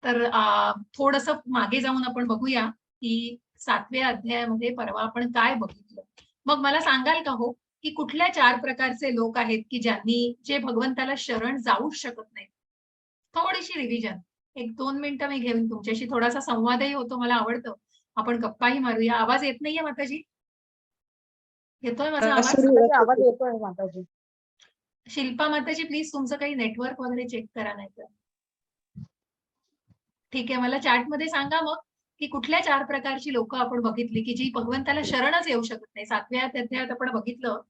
तर थोडंसं मागे जाऊन आपण बघूया, की 7व्या अध्यायामध्ये परवा आपण काय बघितलं. मग मला सांगाल का हो, की कुठल्या 4 प्रकारचे लोक आहेत, की जे भगवंताला शरण जाऊच शकत नाहीत? थोडीशी रिव्हिजन. 1-2 मिनिटं मी घेईन तुमच्याशी. थोडासा संवादही होतो, मला आवडतं. आपण गप्पाही मारूया. आवाज येत नाहीये माताजी? येतोय माझा आवाज? सुरू माताजी आवाज येतोय माताजी. शिल्पा माताजी प्लीज तुमचं काही नेटवर्क वगैरे चेक करा नाहीतर. ठीक आहे. मला चॅटमध्ये सांगा मग, की कुठल्या 4 प्रकारची लोकं आपण बघितली, की जी भगवंताला शरणच येऊ शकत नाही. 7व्या अध्यायात आपण बघितलं,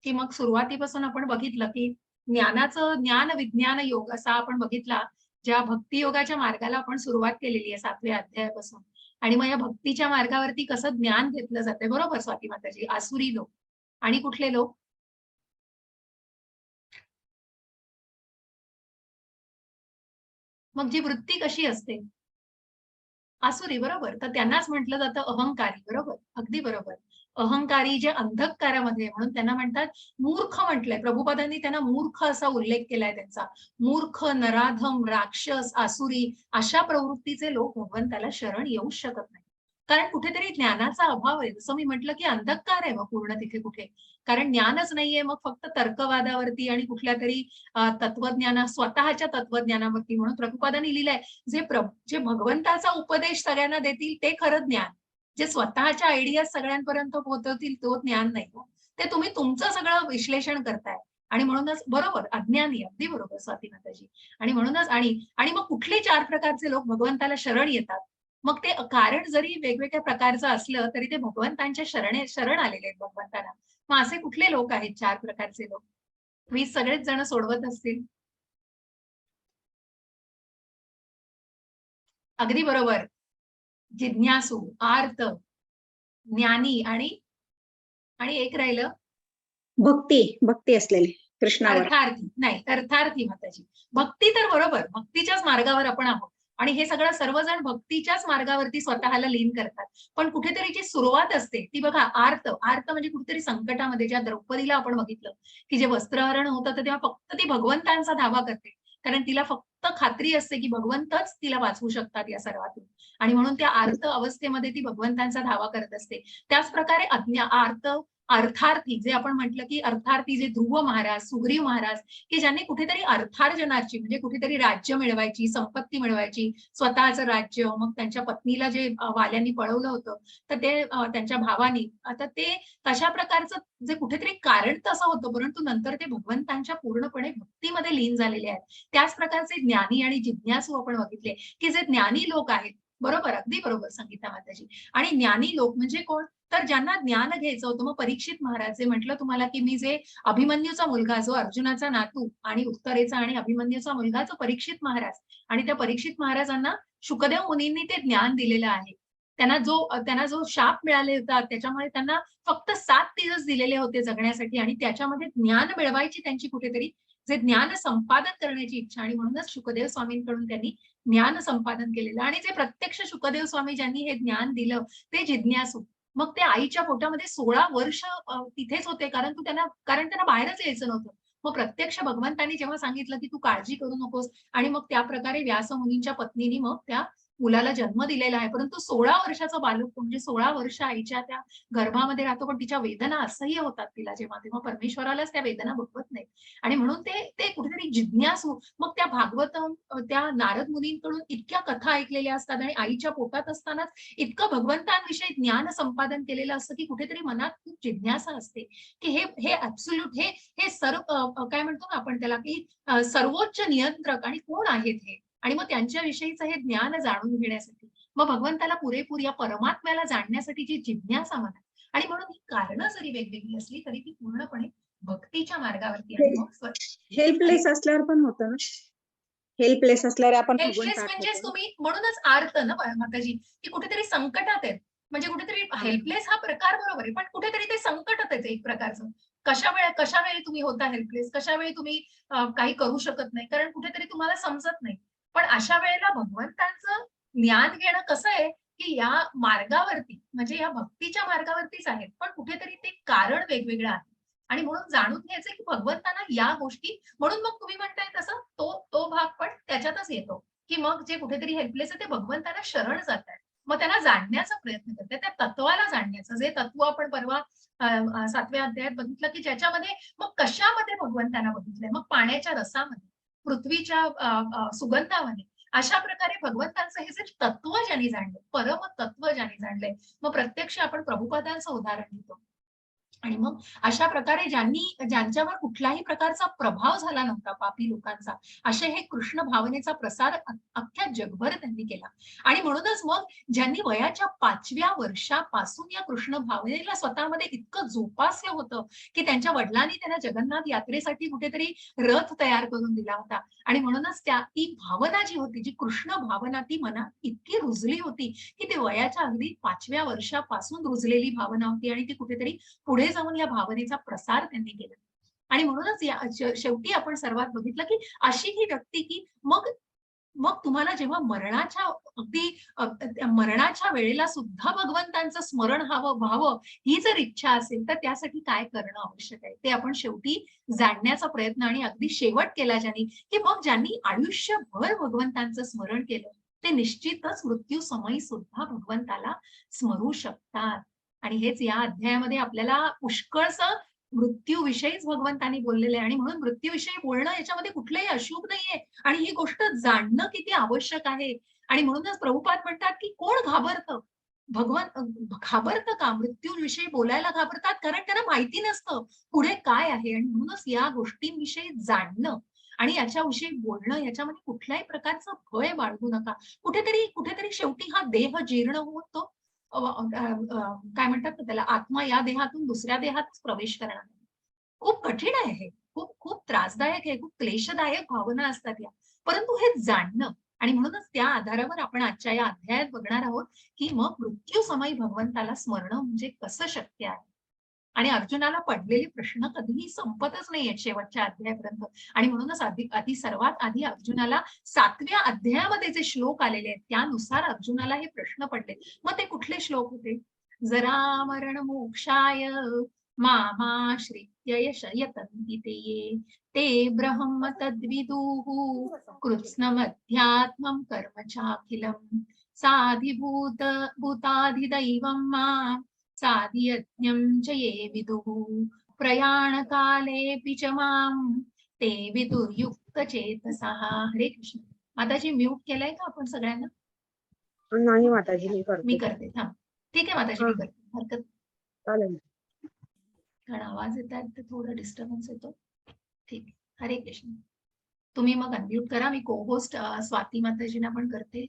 की मग सुरुवातीपासून आपण बघितलं, की ज्ञान विज्ञान योग असा आपण बघितला, ज्या भक्ती योगाच्या मार्गाला आपण सुरुवात केलेली आहे 7व्या अध्यायापासून. आणि मग या भक्तीच्या मार्गावरती कसं ज्ञान घेतलं जातंय, बरोबर स्वाती माताजी? आसुरी लोक आणि कुठले लोक? मग जी वृत्ती कशी असते? आसुरी बरोबर. तर त्यांनाच म्हटलं जातं अहंकारी बरोबर. अगदी बरोबर. अहंकारी जे अंधकारामध्ये आहे, म्हणून त्यांना म्हणतात मूर्ख म्हटलंय. प्रभुपादांनी त्यांना मूर्ख असा उल्लेख केलाय त्यांचा. मूर्ख, नराधम, राक्षस, आसुरी अशा प्रवृत्तीचे लोक भगवंताला शरण येऊच शकत नाही. कारण कुठेतरी ज्ञानाचा अभाव आहे. जसं मी म्हटलं, की अंधकार आहे मग पूर्ण तिथे कुठे. कारण ज्ञानच नाहीये, मग फक्त तर्कवादावरती आणि कुठल्यातरी स्वतःच्या तत्वज्ञानावरती म्हणून प्रभुपादांनी लिहिलंय जे भगवंताचा उपदेश सगळ्यांना देतील ते खरं ज्ञान. जे स्वतःच्या आयडिया सगळ्यांपर्यंत पोहोचवतील तो ज्ञान नाही हो. ते तुम्ही तुमचं सगळं विश्लेषण करताय आणि म्हणूनच बरोबर अज्ञानी अगदी बरोबर स्वाती माताजी. आणि म्हणूनच आणि आणि मग कुठले 4 प्रकारचे लोक भगवंताला शरण येतात? मग ते कारण जरी वेगवेगळ्या प्रकारचं असलं तरी ते भगवंतांच्या शरण आलेले आहेत भगवंताला. मग असे कुठले लोक आहेत 4 प्रकारचे लोक? तुम्ही सगळेच जण सोडवत असतील. अगदी बरोबर. जिज्ञासू, आर्त, ज्ञानी आणि आणि एक राहिलं भक्ती असलेली कृष्णावर. अर्थार्थी. नाही, अर्थार्थी माताजी. भक्ती तर बरोबर, भक्तीच्याच मार्गावर आपण आहोत आणि हे सगळं सर्वजण भक्तीच्याच मार्गावरती स्वतःला लीन करतात. पण कुठेतरी जी सुरुवात असते ती बघा आर्त म्हणजे कुठेतरी संकटामध्ये ज्या द्रौपदीला आपण बघितलं, की जे वस्त्रहरण होतं तर तेव्हा फक्त ती भगवंतांचा धावा करते. कारण तिला फक्त खात्री असते, की भगवंतच तिला वाचवू शकतात या सर्वातून आणि म्हणून त्या आर्त अवस्थेमध्ये ती भगवंतांचा धावा करत असते. त्याच प्रकारे अर्थार्थी जे आपण म्हटलं, की अर्थार्थी जे ध्रुव महाराज, सुग्रीव महाराज, की ज्यांनी कुठेतरी अर्थार्जनाची म्हणजे कुठेतरी राज्य मिळवायची, संपत्ती मिळवायची, स्वतःचं राज्य, मग त्यांच्या पत्नीला जे वाल्यांनी पळवलं होतं, तर ते त्यांच्या भावानी. आता ते तशा प्रकारचं जे कुठेतरी कारण तसं होतं, परंतु नंतर ते भगवंतांच्या पूर्णपणे भक्तीमध्ये लीन झालेले आहेत. त्याच प्रकारचे ज्ञानी आणि जिज्ञासू आपण बघितले, की जे ज्ञानी लोक आहेत. बरोबर, अगदी बरोबर सांगितलं माताजी. आणि ज्ञानी लोक म्हणजे कोण? तर ज्यांना ज्ञान घ्यायचं होतं. मग परीक्षित महाराज जे म्हटलं तुम्हाला, की मी जे अभिमन्यूचा मुलगा जो अर्जुनाचा नातू आणि उत्तरेचा आणि अभिमन्यूचा मुलगा जो परीक्षित महाराज आणि त्या परीक्षित महाराजांना शुकदेव मुनींनी ते ज्ञान दिलेलं आहे. त्यांना जो शाप मिळाले होता त्याच्यामुळे त्यांना फक्त 7 दिवस दिलेले होते जगण्यासाठी आणि त्याच्यामध्ये ज्ञान मिळवायची त्यांची कुठेतरी जे ज्ञान संपादन करण्याची इच्छा आणि म्हणूनच शुकदेव स्वामींकडून त्यांनी ज्ञान संपादन केलेलं आणि जे प्रत्यक्ष शुकदेव स्वामी ज्यांनी हे ज्ञान दिलं ते जिज्ञासू. मग ते आईच्या पोटामध्ये 16 वर्ष तिथेच होते कारण त्यांना बाहेरच यायचं नव्हतं. मग प्रत्यक्ष भगवंतांनी जेव्हा सांगितलं, की "तू काळजी करू नकोस" आणि मग त्याप्रकारे व्यास मुनींच्या पत्नीने मग त्या मुलाला जन्म दिलेला आहे. परंतु 16 वर्षाचा बालक म्हणजे 16 वर्ष आईच्या त्या गर्भामध्ये राहतो, पण तिच्या वेदना असह्य होतात तिला तेव्हा परमेश्वरालाच त्या वेदना बघवत नाहीत. आणि म्हणून ते ते कुठेतरी जिज्ञासू मग त्या भागवतम त्या नारद मुनींकडून इतक्या कथा ऐकलेल्या असतात आणि आईच्या पोटात असतानाच इतकं भगवंतांविषयी ज्ञान संपादन केलेलं असतं, की कुठेतरी मनात खूप जिज्ञासा असते, की हे ॲब्सोल्यूट हे सर्व काय म्हणतो ना आपण त्याला, की सर्वोच्च नियंत्रक आणि कोण आहेत हे? आणि मग त्यांच्याविषयीचं हे ज्ञान जाणून घेण्यासाठी, मग भगवंताला पुरेपूर या परमात्म्याला जाणण्यासाठी जी जिज्ञासा म्हणा आणि म्हणून ही कारणं जरी वेगवेगळी असली, तरी ती पूर्णपणे भक्तीच्या मार्गावरती आणि मग हेल्पलेस असल्यावर पण होतं ना. हेल्पलेस असल्यावर आपण हेल्पलेस म्हणजेच तुम्ही म्हणूनच आर्त ना माताजी, की कुठेतरी संकटात आहेत. म्हणजे कुठेतरी हेल्पलेस हा प्रकार बरोबर आहे, पण कुठेतरी ते संकटच आहे एक प्रकारचं. कशावेळी तुम्ही होता हेल्पलेस, कशावेळी तुम्ही काही करू शकत नाही. कारण कुठेतरी तुम्हाला समजत नाही. पण अशा वेळेला भगवंतांचं ज्ञान घेणं कसं आहे, की या मार्गावरती म्हणजे या भक्तीच्या मार्गावरतीच आहेत. पण कुठेतरी ते कारण वेगवेगळं आहे. आणि म्हणून जाणून घ्यायचं, की भगवंतांना या गोष्टी म्हणून मग तुम्ही म्हणताय तसं तो तो भाग पण त्याच्यातच येतो, की मग जे कुठेतरी हेल्पलेस आहे ते भगवंताला शरण जातात. मग त्यांना जाणण्याचा प्रयत्न करतात. त्या तत्वाला जाणण्याचं जे तत्व आपण परवा 7व्या अध्यायात बघितलं, की ज्याच्यामध्ये मग कशामध्ये भगवंतांना बघितलंय? मग पाण्याच्या रसामध्ये, पृथ्वीच्या सुगंधामध्ये. अशा प्रकारे भगवंतांचं हे जे तत्व ज्यांनी जाणलं, परम तत्व ज्यांनी जाणलंय, मग प्रत्यक्ष आपण प्रभुपादांचं उदाहरण घेतो. आणि मग अशा प्रकारे ज्यांच्यावर कुठल्याही प्रकारचा प्रभाव झाला नव्हता पापी लोकांचा, असे हे कृष्ण भावनेचा प्रसार अख्ख्या जगभर त्यांनी केला. आणि म्हणूनच मग ज्यांनी वयाच्या 5व्या वर्षापासून या कृष्ण भावनेला स्वतःमध्ये इतकं जोपासलं होतं, की त्यांच्या वडिलांनी त्यांना जगन्नाथ यात्रेसाठी कुठेतरी रथ तयार करून दिला होता. आणि म्हणूनच ती भावना जी होती, जी कृष्ण भावना ती मनात इतकी रुजली होती, की ती वयाच्या अगदी 5व्या वर्षापासून रुजलेली भावना होती आणि ती कुठेतरी पुढे जाऊन या भावनेचा प्रसार त्यांनी केला. आणि म्हणूनच शेवटी आपण सर्वात बघितलं, की अशी ही व्यक्ती, की मग मग तुम्हाला जेव्हा मरणाच्या अगदी मरणाच्या वेळेला सुद्धा भगवंतांचं स्मरण व्हावं, ही जर इच्छा असेल, तर त्यासाठी काय करणं आवश्यक आहे? ते आपण शेवटी जाणण्याचा प्रयत्न आणि अगदी शेवट केला ज्यांनी, की मग ज्यांनी आयुष्यभर भगवंतांचं स्मरण केलं, ते निश्चितच मृत्यूसमयी सुद्धा भगवंताला स्मरू शकतात. आणि हेच या अध्यायामध्ये आपल्याला पुष्कळसं मृत्यूविषयीच भगवंतांनी भगवंतांनी आहे आणि म्हणून मृत्यूविषयी बोलणं याच्यामध्ये कुठलंही अशुभ नाहीये आणि ही गोष्ट जाणणं किती आवश्यक आहे. आणि म्हणूनच प्रभुपाद म्हणतात, की कोण घाबरतं? घाबरतं का? मृत्यूविषयी बोलायला घाबरतात कारण त्यांना माहिती नसतं पुढे काय आहे. आणि म्हणूनच या गोष्टींविषयी जाणणं आणि याच्याविषयी बोलणं याच्यामध्ये कुठल्याही प्रकारचं भय बाळगू नका. कुठेतरी कुठेतरी शेवटी हा देह जीर्ण होऊन तो काय म्हणतात ना त्याला, आत्मा या देहातून दुसऱ्या देहात प्रवेश करणार आहे. खूप कठीण आहे हे. खूप खूप त्रासदायक आहे. खूप क्लेशदायक भावना असतात या. परंतु हे जाणणं आणि म्हणूनच त्या आधारावर आपण आजच्या या अध्यायात बघणार आहोत, की मग मृत्यूसमयी भगवंताला स्मरणं म्हणजे कसं शक्य आहे. आणि अर्जुनाला पडलेले प्रश्न कधीही संपतच नाहीयेत शेवटच्या अध्यायापर्यंत. आणि म्हणूनच आधी सर्वात आधी अर्जुनाला 7व्या अध्यायामध्ये जे श्लोक आलेले आहेत, त्यानुसार अर्जुनाला हे प्रश्न पडले. मग ते कुठले श्लोक होते? जरामरण मोक्षाय मामाश्रित्य यतन्ति ते ब्रह्म तद्विदुः कृत्स्नमध्यात्मं कर्म चाखिलम् साधिभूत भूताधिदैवं माम् साधियज्ञं च ये विदुः प्रयाणकालेऽपि च माम् ते विदुर्युक्तचेतसः. हरे कृष्ण. माताजी म्यूट केलंय का आपण सगळ्यांना? नाही माताजी, मी मी करते. करते. थांब. ठीक आहे माताजी, मी करते. हरकत चालेल. कारण आवाज येतात तर थोडं डिस्टर्बन्स येतो. ठीक आहे. हरे कृष्ण. तुम्ही मग अनम्यूट करा. मी को होस्ट स्वाती माताजींना पण करते.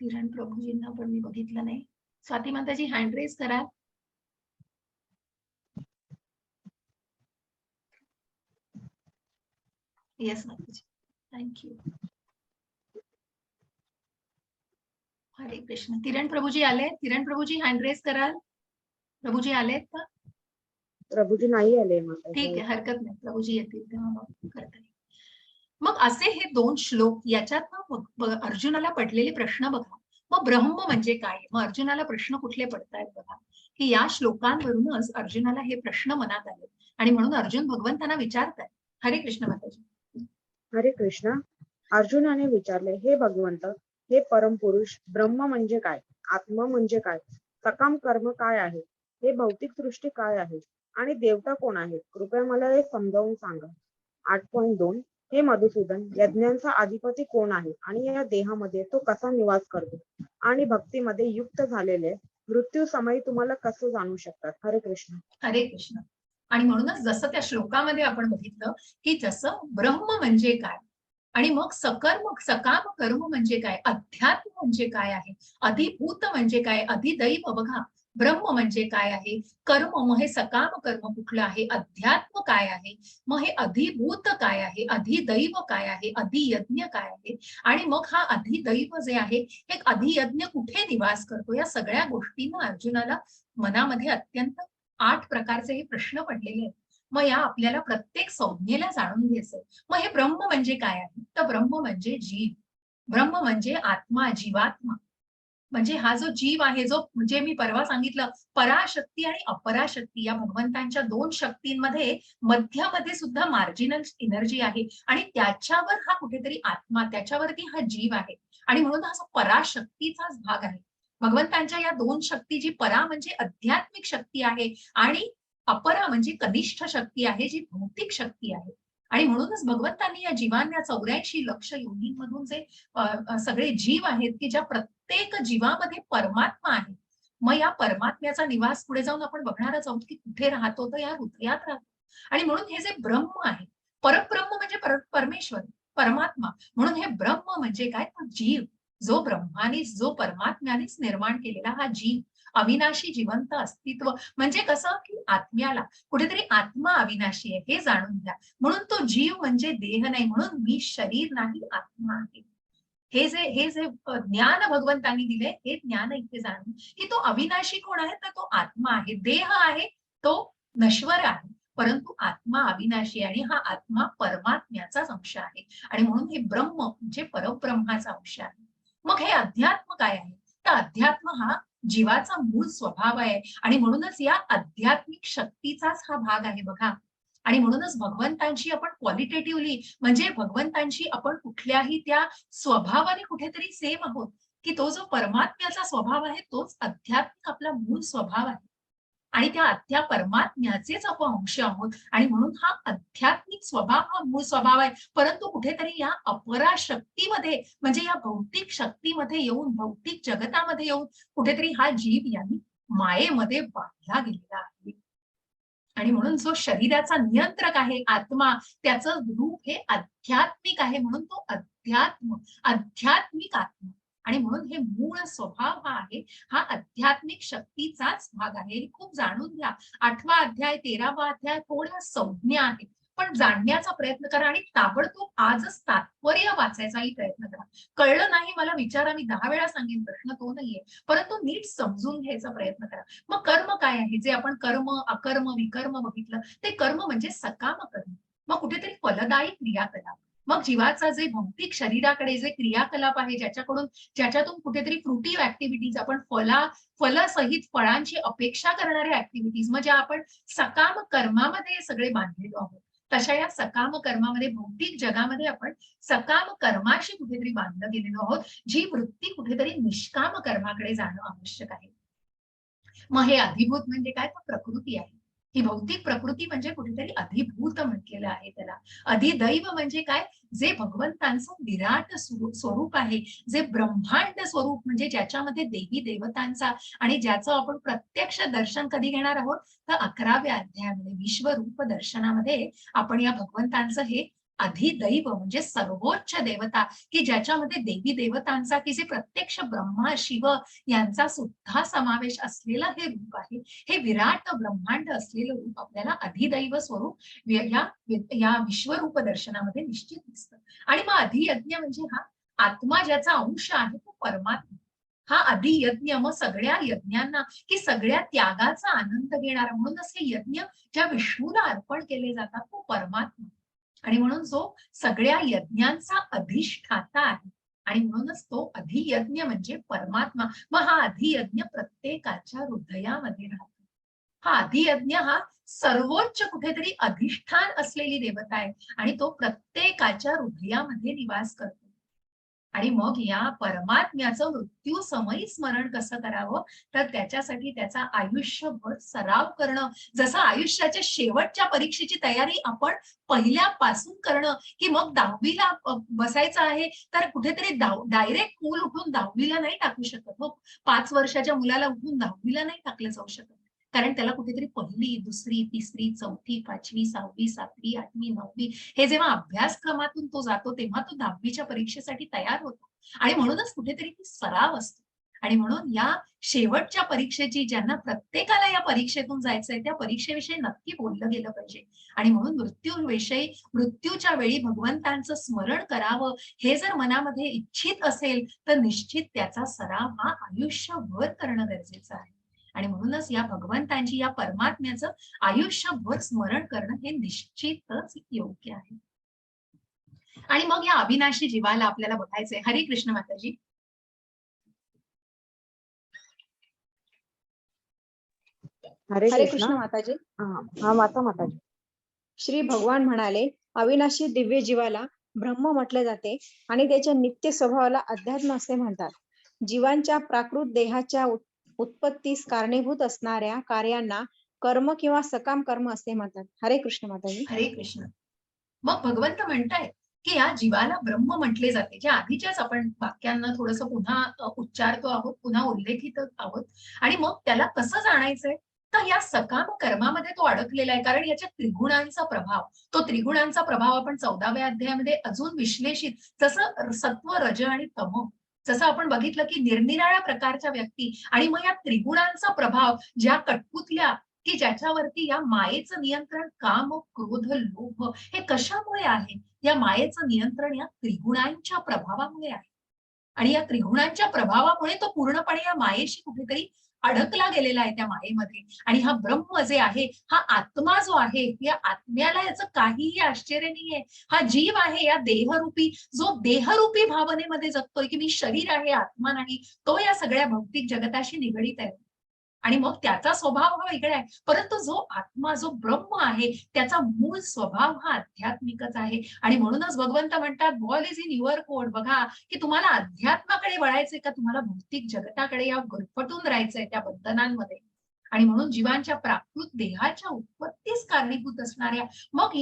किरण प्रभूजींना पण मी बघितलं नाही. स्वाती माताजी हँड रेज करा. येस माताजी. थँक्यू. हरे कृष्ण. किरण प्रभूजी आले. किरण प्रभूजी हँड रेज कराल. प्रभूजी आलेत का? प्रभूजी नाही आले माताजी. ठीक आहे, हरकत नाही. प्रभूजी येतील तेव्हा मग करता येईल. मग असे हे 2 श्लोक याच्यात अर्जुनाला पडलेले प्रश्न बघा. मग ब्रह्म म्हणजे काय? मग अर्जुनाला प्रश्न कुठले पडतायत बघा, की या श्लोकांवरूनच अर्जुनाला हे प्रश्न मनात आले आणि म्हणून अर्जुन भगवंतांना विचारतायत. हरे कृष्ण माताजी. हरे कृष्ण. अर्जुनाने विचारले, हे भगवंत, हे परमपुरुष, ब्रह्म म्हणजे काय? आत्मा म्हणजे काय? सकाम कर्म काय आहे? हे भौतिक सृष्टी काय आहे? आणि देवता कोण आहे? कृपया मला हे समजावून सांगा. 8.2 हे मधुसूदन, यज्ञांचा अधिपती कोण आहे आणि या देहामध्ये तो कसा निवास करतो? आणि भक्तीमध्ये युक्त झालेले मृत्यू समयी तुम्हाला कसं जाणू शकतात? हरे कृष्ण. हरे कृष्ण. आणि म्हणूनच जसं त्या श्लोकामध्ये आपण बघितलं, की जसं ब्रह्म म्हणजे काय आणि मग सकाम कर्म म्हणजे काय, अध्यात्म म्हणजे काय आहे, अधिभूत म्हणजे काय, अधिदैव बघा. ब्रह्म म्हणजे काय आहे, कर्म मग हे सकाम कर्म कुठलं आहे, अध्यात्म काय आहे, मग हे अधिभूत काय आहे, अधिदैव काय आहे, अधियज्ञ काय आहे. आणि मग हा अधिदैव जे आहे, हे अधियज्ञ कुठे निवास करतो, या सगळ्या गोष्टींना अर्जुनाला मनामध्ये अत्यंत 8 प्रकारचे हे प्रश्न पडलेले आहेत. मग या आपल्याला प्रत्येक संज्ञेला जाणून घ्यायचंय. मग हे ब्रह्म म्हणजे काय आहे? तर ब्रह्म म्हणजे जीव. ब्रह्म म्हणजे आत्मा, जीवात्मा. म्हणजे हा जो जीव आहे, जो म्हणजे मी परवा सांगितलं पराशक्ती आणि अपराशक्ती या भगवंतांच्या 2 शक्तींमध्ये मध्यामध्ये सुद्धा मार्जिनल एनर्जी आहे आणि त्याच्यावर हा कुठेतरी आत्मा, त्याच्यावरती हा जीव आहे आणि म्हणून हा जो पराशक्तीचाच भाग आहे. भगवंतांच्या या 2 शक्ती, जी परा म्हणजे आध्यात्मिक शक्ती आहे आणि अपरा म्हणजे कनिष्ठ शक्ती आहे, जी भौतिक शक्ती आहे. आणि म्हणूनच भगवंतांनी या जीवांना 84 लक्ष योनींमधून जे सगळे जीव आहेत, की ज्या प्रत्येक जीवामध्ये परमात्मा आहे. मग या परमात्म्याचा निवास पुढे जाऊन आपण बघणारच आहोत, की कुठे राहतो, तर या हृदयात राहतो. आणि म्हणून हे जे ब्रह्म आहे, परब्रह्म म्हणजे परमेश्वर, परमात्मा. म्हणून हे ब्रह्म म्हणजे काय? तर जीव. जो ब्रह्मानेच, जो परमात्म्यानेच निर्माण केलेला हा जीव, अविनाशी जिवंत अस्तित्व. म्हणजे कसं, की आत्म्याला कुठेतरी आत्मा अविनाशी आहे हे जाणून घ्या. म्हणून तो जीव म्हणजे देह नाही, म्हणून मी शरीर नाही, आत्मा आहे. हे जे ज्ञान भगवंतांनी दिले, हे ज्ञान इथे जाणून, की तो अविनाशी कोण आहे? तर तो आत्मा आहे. देह आहे, तो नश्वर आहे. परंतु आत्मा अविनाशी आहे आणि हा आत्मा परमात्म्याचाच अंश आहे. आणि म्हणून हे ब्रह्म म्हणजे परब्रह्माचा अंश आहे. मग हे अध्यात्म काय आहे? तर अध्यात्म हा जीवाचा मूळ स्वभाव आहे आणि म्हणूनच या आध्यात्मिक शक्तीचाच हा भाग आहे बघा. आणि म्हणूनच भगवंतांशी आपण क्वालिटेटिव्हली म्हणजे भगवंतांशी आपण कुठल्याही त्या स्वभावाने कुठेतरी सेम आहोत, की तो जो परमात्म्याचा स्वभाव आहे तोच आध्यात्मिक आपला मूळ स्वभाव आहे. आणि त्या परमात्म्याचेच आपण अंश आहोत आणि म्हणून हा आध्यात्मिक स्वभाव हा मूळ स्वभाव आहे. परंतु कुठेतरी या अपराशक्तीमध्ये म्हणजे या भौतिक शक्तीमध्ये येऊन, भौतिक जगतामध्ये येऊन कुठेतरी हा जीव यांनी मायेमध्ये बांधला गेलेला आहे. आणि म्हणून जो शरीराचा नियंत्रक आहे आत्मा, त्याचं रूप हे आध्यात्मिक आहे. म्हणून तो अध्यात्म, आध्यात्मिक आत्मा आणि म्हणून हे मूळ स्वभाव हा आहे, हा आध्यात्मिक शक्तीचाच भाग आहे. हे खूप जाणून घ्या. 8वा अध्याय, 13वा अध्याय थोड्या संज्ञा आहेत. पण जाणण्याचा प्रयत्न करा आणि ताबडतोब आजच तात्पर्य वाचायचाही प्रयत्न करा. कळलं नाही मला विचारा, मी 10 वेळा सांगेन, प्रश्न तो नाहीये. परंतु नीट समजून घ्यायचा प्रयत्न करा. मग कर्म काय आहे? जे आपण कर्म, अकर्म, विकर्म बघितलं, ते कर्म म्हणजे सकाम कर्म. मग कुठेतरी फलदायी क्रियाकलाप. मग जीवाचा जे भौतिक शरीराकडे जे क्रियाकलाप आहे, ज्याच्यातून कुठेतरी फ्रुटिव्ह ॲक्टिव्हिटीज आपण फलसहित फळांची अपेक्षा करणाऱ्या ॲक्टिव्हिटीज म्हणजे आपण सकाम कर्मामध्ये सगळे बांधलेलो आहोत. तशा या सकाम कर्मामध्ये भौतिक जगामध्ये आपण सकाम कर्माशी कुठेतरी बांधलं गेलेलो आहोत. जी वृत्ती कुठेतरी निष्काम कर्माकडे जाणं आवश्यक आहे. मग हे अधिभूत म्हणजे काय? तर प्रकृती आहे. ही भौतिक प्रकृती म्हणजे कुठेतरी अधिभूत म्हटलेलं आहे त्याला. अधिदैव म्हणजे काय? जे भगवंतांचं विराट स्वरूप आहे. जे ब्रह्मांड स्वरूप म्हणजे ज्याच्यामध्ये देवी देवतांचा आणि ज्याचं आपण प्रत्यक्ष दर्शन कधी घेणार आहोत? तर 11व्या अध्यायामध्ये विश्वरूप दर्शनामध्ये आपण या भगवंतांचं हे अधिदैव म्हणजे सर्वोच्च देवता, की ज्याच्यामध्ये देवी देवतांचा की जे प्रत्यक्ष ब्रह्मा, शिव यांचा सुद्धा समावेश असलेलं हे रूप आहे. हे विराट ब्रह्मांड असलेलं रूप आपल्याला अधिदैव स्वरूप या विश्वरूप दर्शनामध्ये निश्चित दिसतं. आणि मग अधियज्ञ म्हणजे हा आत्मा ज्याचा अंश आहे तो परमात्मा. हा अधियज्ञ मग सगळ्या यज्ञांना की सगळ्या त्यागाचा आनंद घेणारा म्हणूनच हे यज्ञ ज्या विष्णूला अर्पण केले जातात तो परमात्मा. आणि म्हणून जो सगळ्या यज्ञांचा अधिष्ठाता आहे. आणि म्हणूनच तो अधियज्ञ म्हणजे परमात्मा. मग हा अधियज्ञ प्रत्येकाच्या हृदयामध्ये राहतो. हा अधियज्ञ हा सर्वोच्च कुठेतरी अधिष्ठान असलेली देवता आहे आणि तो प्रत्येकाच्या हृदयामध्ये निवास करतो. आणि मग या परमात्म्याचं मृत्यू समयी स्मरण कसं करावं? तर त्याच्यासाठी त्याचा आयुष्यभर सराव करणं. जसं आयुष्याच्या शेवटच्या परीक्षेची तयारी आपण पहिल्यापासून करणं, की मग 10वीला बसायचं आहे, तर कुठेतरी डायरेक्ट मूल उठून 10वीला नाही टाकू शकत हो. 5 वर्षाच्या मुलाला उठून 10वीला नाही टाकलं जाऊ शकत. कारण त्याला कुठेतरी 1ली, 2री, 3री, 4थी, 5वी, 6वी, 7वी, 8वी, 9वी हे जेव्हा अभ्यासक्रमातून तो जातो, तेव्हा तो 10वीच्या परीक्षेसाठी तयार होतो. आणि म्हणूनच कुठेतरी ती सराव असतो. आणि म्हणून या शेवटच्या परीक्षेची ज्यांना प्रत्येकाला या परीक्षेतून जायचंय, त्या परीक्षेविषयी नक्की बोललं गेलं पाहिजे. आणि म्हणून मृत्यूविषयी मृत्यूच्या वेळी भगवंतांचं स्मरण करावं, हे जर मनामध्ये इच्छित असेल, तर निश्चित त्याचा सराव हा आयुष्यभर करणं गरजेचं आहे. आणि म्हणूनच या भगवंतांची, या परमात्म्याचं आयुष्यभर स्मरण करणं हे निश्चितच योग्य आहे. आणि मग या अविनाशी जीवाला आपल्याला बघायचंय. हरे कृष्ण माताजी. हरे हरे कृष्ण. कृष्ण माताजी. हा वाचा माताजी. श्री भगवान म्हणाले, अविनाशी दिव्य जीवाला ब्रह्म म्हटले जाते आणि त्याच्या नित्य स्वभावाला अध्यात्म असे म्हणतात. जीवांच्या प्राकृत देहाच्या उत्पत्तीस कारणीभूत असणाऱ्या कार्यांना कर्म किंवा सकाम कर्म असे म्हणतात. हरे कृष्ण माताजी. हरे कृष्ण. मग भगवंत म्हणतायत की या जीवाला ब्रह्म म्हटले जाते. ज्या आधीच्याच आपण वाक्यांना थोडस पुन्हा उच्चारतो आहोत, पुन्हा उल्लेखित आहोत. आणि मग त्याला कसं जाणायचंय, तर या सकाम कर्मामध्ये तो अडकलेला आहे. कारण याच्या त्रिगुणांचा प्रभाव, तो त्रिगुणांचा प्रभाव आपण 14व्या अध्यायामध्ये अजून विश्लेषित, जसं सत्व, रज आणि तम, जसं आपण बघितलं की निरनिराळ्या प्रकारच्या व्यक्ती आणि मग या त्रिगुणांचा प्रभाव ज्या कटपुतल्या की ज्याच्यावरती या मायेचं नियंत्रण, काम, क्रोध, लोभ हे कशामुळे आहे, या मायेचं नियंत्रण या त्रिगुणांच्या प्रभावामुळे आहे. आणि या त्रिगुणांच्या प्रभावामुळे तो पूर्णपणे या मायेशी कुठेतरी अडकला गेलेला आहे त्या मायेमध्ये. आणि हा ब्रह्म जे आहे, हा आत्मा जो आहे, या आत्म्याला याचं काहीही आश्चर्य नाहीये. हा जीव आहे, या देहरूपी, जो देहरूपी भावनेमध्ये जगतोय की मी शरीर आहे, आत्मा नाही, तो या सगळ्या भौतिक जगताशी निगडीत आहे. आणि मग त्याचा स्वभाव हा वेगळा आहे. परंतु जो आत्मा, जो ब्रह्म आहे, त्याचा मूळ स्वभाव हा आध्यात्मिकच आहे. आणि म्हणूनच भगवंत म्हणतात, ball is in your code. बघा की तुम्हाला अध्यात्माकडे वळायचंय का तुम्हाला भौतिक जगताकडे या गुरफटून राहायचंय त्या बंधनांमध्ये. आणि म्हणून जीवांच्या प्राकृत देहाच्या उत्पत्तीस कारणीभूत असणाऱ्या मग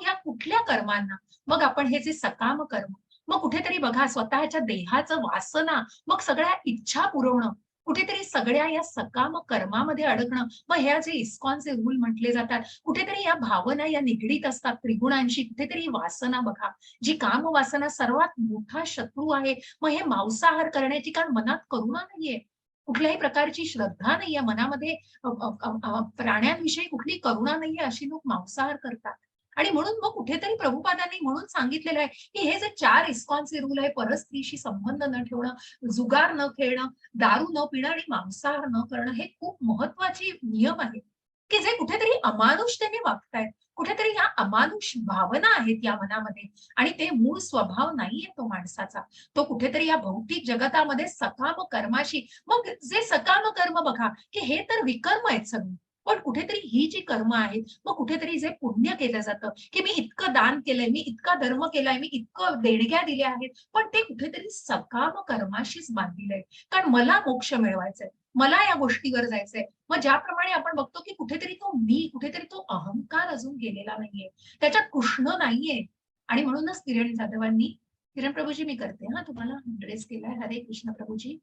या कुठल्या कर्मांना, मग आपण हे जे सकाम कर्म, मग कुठेतरी बघा स्वतःच्या देहाचं वासना, मग सगळ्या इच्छा पुरवणं, कुठेतरी सगळ्या या सकाम कर्मामध्ये अडकणं. मग ह्या जे इस्कॉनचे रूल म्हटले जातात, कुठेतरी या भावना या निगडीत असतात त्रिगुणांशी. कुठेतरी वासना बघा, जी काम वासना सर्वात मोठा शत्रू आहे. मग हे मांसाहार करण्याची, कारण मनात करुणा नाहीये, कुठल्याही प्रकारची श्रद्धा नाहीये मनामध्ये, प्राण्यांविषयी कुठली करुणा नाहीये, अशी लोक मांसाहार करतात. आणि म्हणून मग कुठेतरी प्रभुपादांनी म्हणून सांगितलेलं आहे की हे जे 4 इस्कॉनचे रूल आहे, परस्त्रीशी संबंध न ठेवणं, जुगार न खेळणं, दारू न पिणं आणि मांसाहार न करणं, हे खूप महत्वाचे नियम आहेत की जे कुठेतरी अमानुषतेने वागतायत. कुठेतरी या अमानुष भावना आहेत या मनामध्ये आणि ते मूळ स्वभाव नाहीये तो माणसाचा. तो कुठेतरी या भौतिक जगतामध्ये सकाम कर्माशी, मग जे सकाम कर्म बघा की हे तर विकर्म आहेत सगळे. पण कुठेतरी ही जी कर्म आहेत, मग कुठेतरी जे पुण्य केलं जातं की मी इतकं दान केलंय, मी इतका धर्म केलाय, मी इतकं देणग्या दिल्या आहेत, पण ते कुठेतरी सकाम कर्माशीच बांधलेलं आहे. कारण मला मोक्ष मिळवायचाय, मला या गोष्टीवर जायचंय. मग ज्याप्रमाणे आपण बघतो की कुठेतरी तो मी, कुठेतरी तो अहंकार अजून गेलेला नाहीये, त्याच्यात कृष्ण नाहीये. आणि म्हणूनच किरण जाधवांनी, किरण प्रभूजी मी करते हा, तुम्हाला ड्रेस केलाय. हरे कृष्ण प्रभूजी.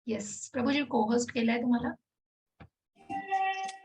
येस प्रभूजी, को-होस्ट केलाय तुम्हाला.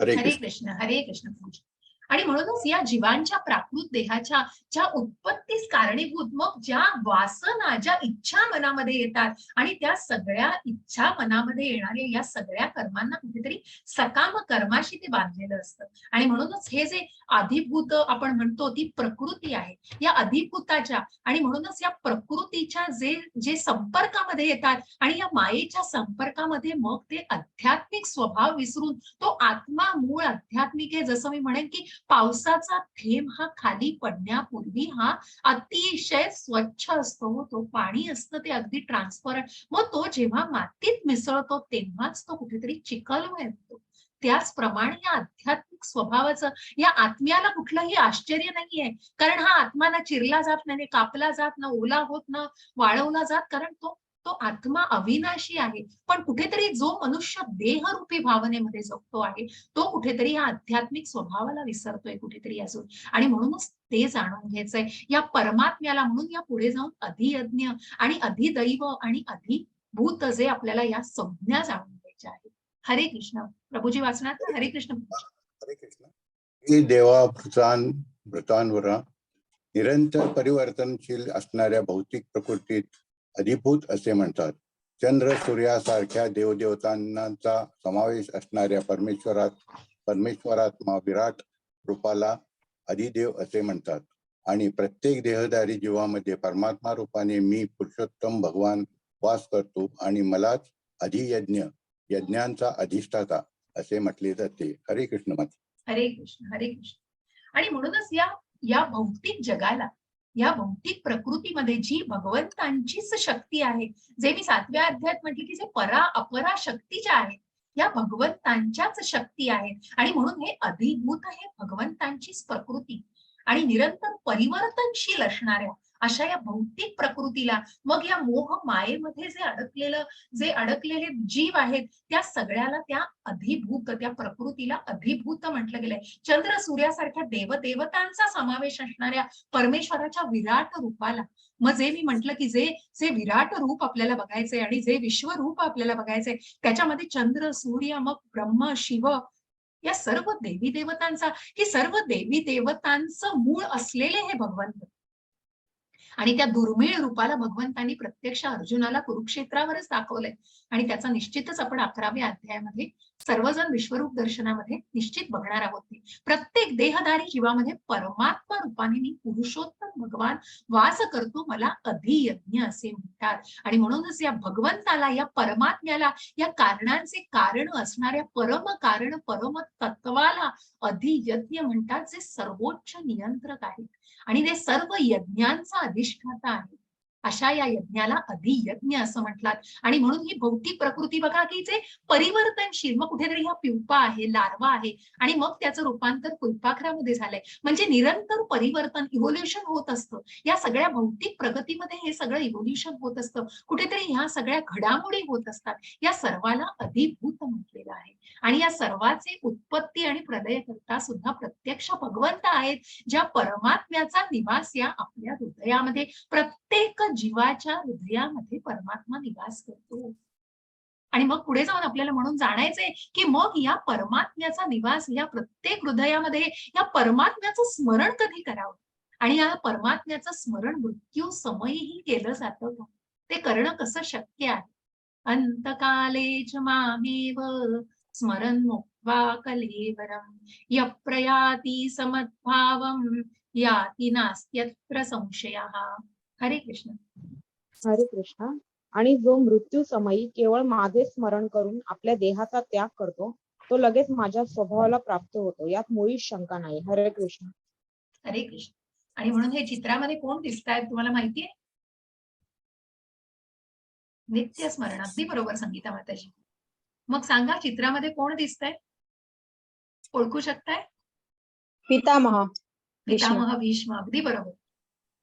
हरे हरे कृष्ण. कृष्ण. हरे कृष्ण प्रभूजी. आणि म्हणूनच या जीवांच्या प्राकृत देहाच्या ज्या उत्पत्तीस कारणीभूत, मग ज्या वासना, ज्या इच्छा मनामध्ये येतात आणि त्या सगळ्या इच्छा मनामध्ये येणाऱ्या या सगळ्या कर्मांना कुठेतरी सकाम कर्माशी ते बांधलेलं असतं. आणि म्हणूनच हे जे अधिभूत आपण म्हणतो, ती प्रकृती आहे, या अधिभूताच्या, आणि म्हणूनच या प्रकृतीच्या जे जे संपर्कामध्ये येतात आणि या मायेच्या संपर्कामध्ये मग ते आध्यात्मिक स्वभाव विसरून तो आत्मा मूळ आध्यात्मिक आहे. जसं मी म्हणेन की पावसाचा थेंब हा खाली पडण्यापूर्वी हा अतिशय स्वच्छ असतो, तो पाणी असतं ते अगदी ट्रान्सपरंट. मग तो जेव्हा मातीत मिसळतो तेव्हाच तो कुठेतरी चिखलमय होतो. त्याचप्रमाणे या आध्यात्मिक स्वभावाचं, या आत्म्याला कुठलंही आश्चर्य नाहीये, कारण हा आत्मा ना चिरला जात नाही, कापला जात, ना ओला होत, ना वाळवला जात, कारण तो तो आत्मा अविनाशी आहे. पण कुठेतरी जो मनुष्य देहरूपी भावनेमध्ये जगतो आहे, तो कुठेतरी या आध्यात्मिक स्वभावाला विसरतोय कुठेतरी अजून. आणि म्हणूनच ते जाणून घ्यायचंय या परमात्म्याला. म्हणून या पुढे जाऊन अधियज्ञ आणि अधिदैव आणि अधिभूत जे आपल्याला या संज्ञा जाणून घ्यायच्या आहेत. हरे कृष्ण प्रभूजी. वाचणार का? हरे कृष्ण. हरे कृष्ण. ही देवा भृतांवर निरंतर परिवर्तनशील असणाऱ्या भौतिक प्रकृतीत अधिभूत असे म्हणतात. चंद्र सूर्यासारख्या देवदेवतांचा समावेश असणाऱ्या परमेश्वरात्मा विराट रूपाला अधिदेव असे म्हणतात. आणि प्रत्येक देहधारी जीवामध्ये परमात्मा रूपाने मी पुरुषोत्तम भगवान वास करतो आणि मलाच अधियज्ञ, यज्ञांचा अधिष्ठाता असे म्हटले जाते. हरे कृष्ण माता. हरे कृष्ण. हरे कृष्ण. आणि म्हणूनच या भौतिक जगाला या भौतिक प्रकृतीमध्ये जी भगवंतांचीच शक्ती आहे, जे मी 7व्या अध्यायात म्हटले की जे अपरा शक्ती ज्या आहेत, या भगवंतांच्याच शक्ती आहेत. आणि म्हणून हे अधिभूत हे भगवंतांचीच प्रकृती आणि निरंतर परिवर्तनशील असणाऱ्या अशा या भौतिक प्रकृतीला, मग या मोह मायेमध्ये जे अडकलेले जीव आहेत, त्या सगळ्याला त्या अधिभूत, त्या प्रकृतीला अधिभूत म्हटलं गेलंय. चंद्र सूर्यासारख्या देवदेवतांचा समावेश असणाऱ्या परमेश्वराच्या विराट रूपाला, मग जे मी म्हंटल की जे जे विराट रूप आपल्याला बघायचंय आणि जे विश्वरूप आपल्याला बघायचंय, त्याच्यामध्ये चंद्र सूर्य, मग ब्रह्म शिव, या सर्व देवी देवतांचा, की सर्व देवी देवतांचं मूळ असलेले हे भगवंत आणि त्या दुर्मिळ रूपाला भगवंतांनी प्रत्यक्ष अर्जुनाला कुरुक्षेत्रावरच दाखवलंय. आणि त्याचा निश्चितच आपण 11व्या अध्यायामध्ये सर्वजण विश्वरूप दर्शनामध्ये निश्चित बघणार आहोत. प्रत्येक देहधारी जीवामध्ये परमात्मा रूपाने मी पुरुषोत्तम भगवान वास करतो, मला अधियज्ञ असे म्हणतात. आणि म्हणूनच या भगवंताला, या परमात्म्याला, या कारणांचे कारण असणाऱ्या परम कारण परम तत्वाला अधियज्ञ म्हणतात, जे सर्वोच्च नियंत्रक आहेत आणि ते सर्व यज्ञांचा अधिष्ठाता आहे. अशा या यज्ञाला अधियज्ञ असं म्हटलात. आणि म्हणून ही भौतिक प्रकृती बघा की जे परिवर्तनशील, मग कुठेतरी हा प्युपा आहे, लार्वा आहे आणि मग त्याचं रूपांतर फुलपाखरामध्ये झालंय. म्हणजे निरंतर परिवर्तन, इव्होल्युशन होत असतं. या सगळ्या भौतिक प्रगतीमध्ये हे सगळं इव्होल्युशन होत असतं. कुठेतरी ह्या सगळ्या घडामोडी होत असतात. या सर्वाला अधिभूत म्हटलेलं आहे. आणि या सर्वाचे उत्पत्ती आणि प्रलय करता सुद्धा प्रत्यक्ष भगवंत आहेत, ज्या परमात्म्याचा निवास या आपल्या हृदयामध्ये, प्रत्येक जीवाच्या हृदयामध्ये परमात्मा निवास करतो. आणि मग पुढे जाऊन आपल्याला म्हणून जाणायचंय की मग या परमात्म्याचा निवास या प्रत्येक हृदयामध्ये, या परमात्म्याचं स्मरण कधी करावं आणि या परमात्म्याचं स्मरण मृत्यू समयही केलं जातं का? ते करणं कसं शक्य आहे? अंतकाले च मामेव स्मरन् मुक्त्वा कलेवरम यप्रयाति समद्भावम याति नास्त्यत्र संशयः. हरे कृष्ण. हरे कृष्ण. आणि जो मृत्यू समयी केवळ माझे स्मरण करून आपल्या देहाचा त्याग करतो, तो लगेच माझ्या स्वभावाला प्राप्त होतो, यात मुळीच शंका नाही. हरे कृष्ण. हरे कृष्ण. आणि म्हणून हे चित्रामध्ये कोण दिसतायत तुम्हाला माहितीये? नित्य स्मरण. अगदी बरोबर संगीता माताजी. मग सांगा, चित्रामध्ये कोण दिसतंय? ओळखू शकताय? पितामह भीष्म. पितामह भीष्म. अगदी बरोबर.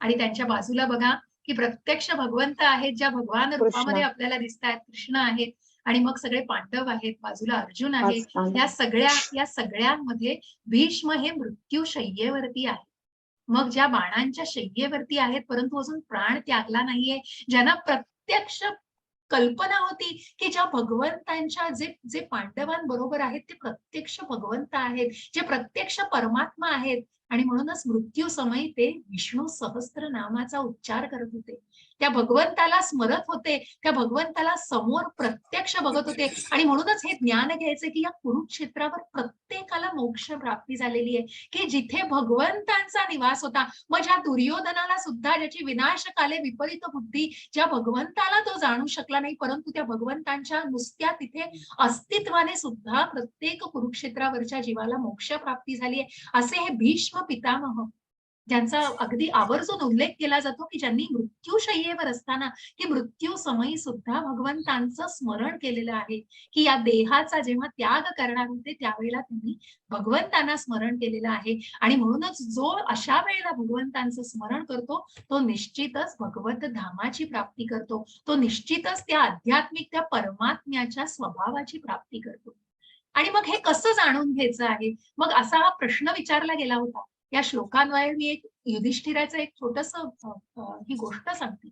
आणि त्यांच्या बाजूला बघा की प्रत्यक्ष भगवंत आहेत, ज्या भगवान रूपामध्ये आपल्याला दिसतायत, कृष्ण आहेत. आणि मग सगळे पांडव आहेत, बाजूला अर्जुन आहे. या सगळ्यांमध्ये भीष्म हे मृत्यू शय्येवरती आहे. मग ज्या बाणांच्या शय्येवरती आहेत, परंतु अजून प्राण त्यागला नाहीये, ज्यांना प्रत्यक्ष कल्पना होती की ज्या भगवंतांच्या जे पांडवांबरोबर आहेत ते प्रत्यक्ष भगवंत आहेत, जे प्रत्यक्ष परमात्मा आहेत. आणि म्हणूनच मृत्यू समयी ते विष्णू सहस्त्र नामाचा उच्चार करत होते, त्या भगवंताला स्मरत होते, त्या भगवंताला समोर प्रत्यक्ष बघत होते. आणि म्हणूनच हे ज्ञान घ्यायचं की या कुरुक्षेत्रावर प्रत्येकाला मोक्ष प्राप्ती झालेली आहे, की जिथे भगवंतांचा निवास होता. मग ज्या दुर्योधनाला सुद्धा, ज्याची विनाशकाले विपरीत बुद्धी, ज्या भगवंताला तो जाणू शकला नाही, परंतु त्या भगवंतांच्या नुसत्या तिथे अस्तित्वाने सुद्धा प्रत्येक कुरुक्षेत्रावरच्या जीवाला मोक्ष प्राप्ती झाली आहे. असे हे भीष्म पितामह, ज्यांचा अगदी आवर्जून उल्लेख केला जातो की ज्यांनी मृत्यूशय्येवर असताना, की मृत्यू समयी सुद्धा भगवंतांचं स्मरण केलेलं आहे, की या देहाचा जेव्हा त्याग करणार होते त्यावेळेला त्यांनी भगवंतांना स्मरण केलेलं आहे. आणि म्हणूनच जो अशा वेळेला भगवंतांचं स्मरण करतो, तो निश्चितच भगवत धामाची प्राप्ती करतो, तो निश्चितच त्या आध्यात्मिक, त्या परमात्म्याच्या स्वभावाची प्राप्ती करतो. आणि मग हे कसं जाणून घ्यायचं आहे? मग असा हा प्रश्न विचारला गेला होता. या श्लोकांद्वारे मी एक युधिष्ठिराचं एक छोटस ही गोष्ट सांगते.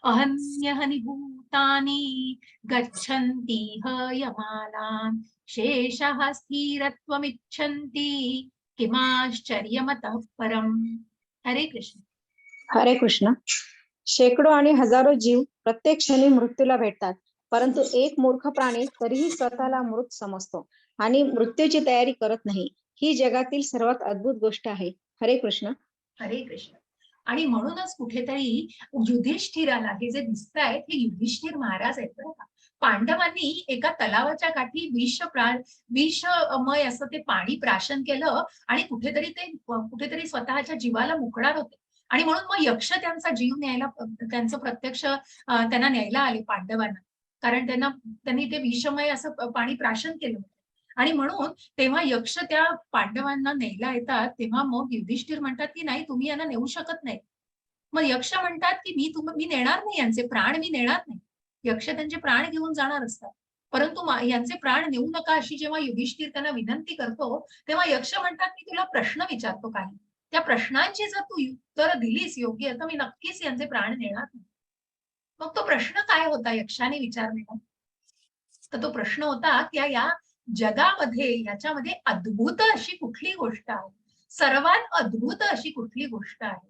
अहन्यहनि भूतानि गच्छन्ति यमानान् शेषः स्थिरत्वमिच्छन्ति किमाश्चर्यमतः परम. हरे कृष्ण. हरे कृष्ण. शेकडो आणि हजारो जीव प्रत्येक क्षणी मृत्यूला भेटतात, परंतु एक मूर्ख प्राणी तरीही स्वतःला मृत समजतो आणि मृत्यूची तयारी करत नाही. ही जगातील सर्वात अद्भुत गोष्ट आहे. हरे कृष्ण. हरे कृष्ण. आणि म्हणूनच कुठेतरी युधिष्ठिराला हे जे दिसत आहेत, हे युधिष्ठिर महाराज आहेत बरं का. पांडवांनी एका तलावाच्या काठी विषमय असं ते पाणी प्राशन केलं आणि कुठेतरी स्वतःच्या जीवाला मुकणार होते. आणि म्हणून मग यक्ष त्यांचा जीव न्यायला त्यांचं प्रत्यक्ष त्यांना न्यायला आले पांडवांना, कारण त्यांनी ते विषमय असं पाणी प्राशन केलं होतं. आणि म्हणून तेव्हा यक्ष त्या पांडवांना न्यायला येतात, तेव्हा मग युधिष्ठिर म्हणतात की नाही, तुम्ही यांना नेऊ शकत नाही. मग यक्ष म्हणतात की मी नेणार नाही, यांचे प्राण मी नेणार नाही. यक्ष त्यांचे प्राण घेऊन जाणार असतात, परंतु यांचे प्राण नेऊ नका अशी जेव्हा युधिष्ठिर त्यांना विनंती करतो, तेव्हा यक्ष म्हणतात की तुला प्रश्न विचारतो काही, त्या प्रश्नांची जर तू उत्तर दिलीस योग्य, तर मी नक्कीच यांचे प्राण नेणार नाही. मग तो प्रश्न काय होता यक्षाने विचारलेला? तर तो प्रश्न होता की या जगामध्ये याच्यामध्ये अद्भुत अशी कुठली गोष्ट आहे, सर्वात अद्भुत अशी कुठली गोष्ट आहे?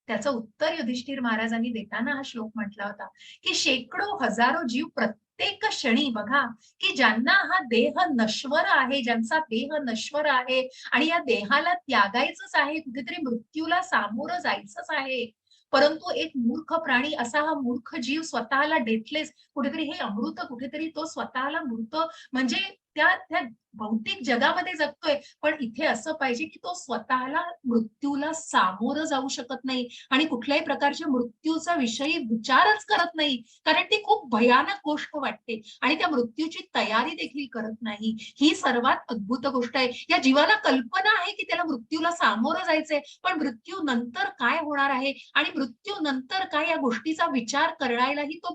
त्याचं उत्तर युधिष्ठिर महाराजांनी देताना हा श्लोक म्हटला होता की शेकडो हजारो जीव प्रत्येक क्षणी बघा, की ज्यांना हा देह नश्वर आहे, ज्यांचा देह नश्वर आहे आणि या देहाला त्यागायचंच आहे, कुठेतरी मृत्यूला सामोरं जायचंच आहे, परंतु एक मूर्ख प्राणी, असा हा मूर्ख जीव स्वतःला डेथलेस, कुठेतरी हे अमृत, कुठेतरी तो स्वतःला मृत म्हणजे त्या भौतिक जगामध्ये जगतोय, पण इथे असं पाहिजे की तो स्वतःला मृत्यूला सामोरं जाऊ शकत नाही आणि कुठल्याही प्रकारच्या मृत्यूचा विषयी विचारच करत नाही, कारण ती खूप भयानक गोष्ट वाटते आणि त्या मृत्यूची तयारी देखील करत नाही. ही सर्वात अद्भुत गोष्ट आहे. या जीवाला कल्पना आहे की त्याला मृत्यूला सामोरं जायचंय, पण मृत्यू नंतर काय होणार आहे आणि मृत्यू नंतर काय, या गोष्टीचा विचार करायलाही तो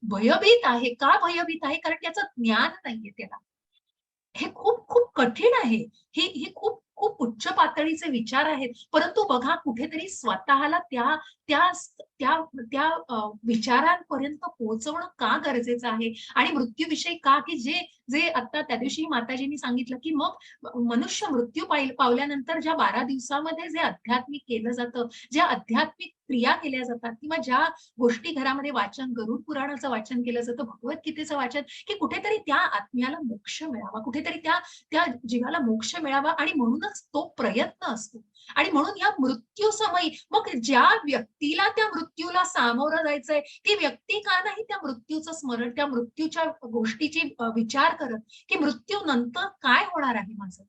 भयभीत आहे. का भयभीत आहे? कारण त्याचं ज्ञान नाहीये त्याला. हे खूप खूप कठीण आहे. ही खूप खूप उच्च पातळीचे विचार आहेत, परंतु बघा कुठेतरी स्वतःला त्या त्या त्या त्या विचारांपर्यंत पोहोचवणं का गरजेचं आहे आणि मृत्यूविषयी का, की जे जे आता त्या दिवशी माताजींनी सांगितलं की मग मनुष्य मृत्यू पावल्यानंतर ज्या 12 दिवसामध्ये जे आध्यात्मिक केलं जातं, ज्या आध्यात्मिक क्रिया केल्या जातात किंवा ज्या गोष्टी घरामध्ये वाचन, गरुड पुराणाचं वाचन केलं जातं, भगवद्गीतेचं वाचन, की कुठेतरी त्या आत्म्याला मोक्ष मिळावा, कुठेतरी त्या त्या जीवाला मोक्ष मिळावा आणि म्हणूनच तो प्रयत्न असतो. आणि म्हणून या मृत्यू समयी मग ज्या व्यक्तीला त्या मृत्यूला सामोरं जायचंय, ती व्यक्ती का नाही त्या मृत्यूचं स्मरण, त्या मृत्यूच्या गोष्टीची विचार करत, की मृत्यू नंतर काय होणार आहे माझं?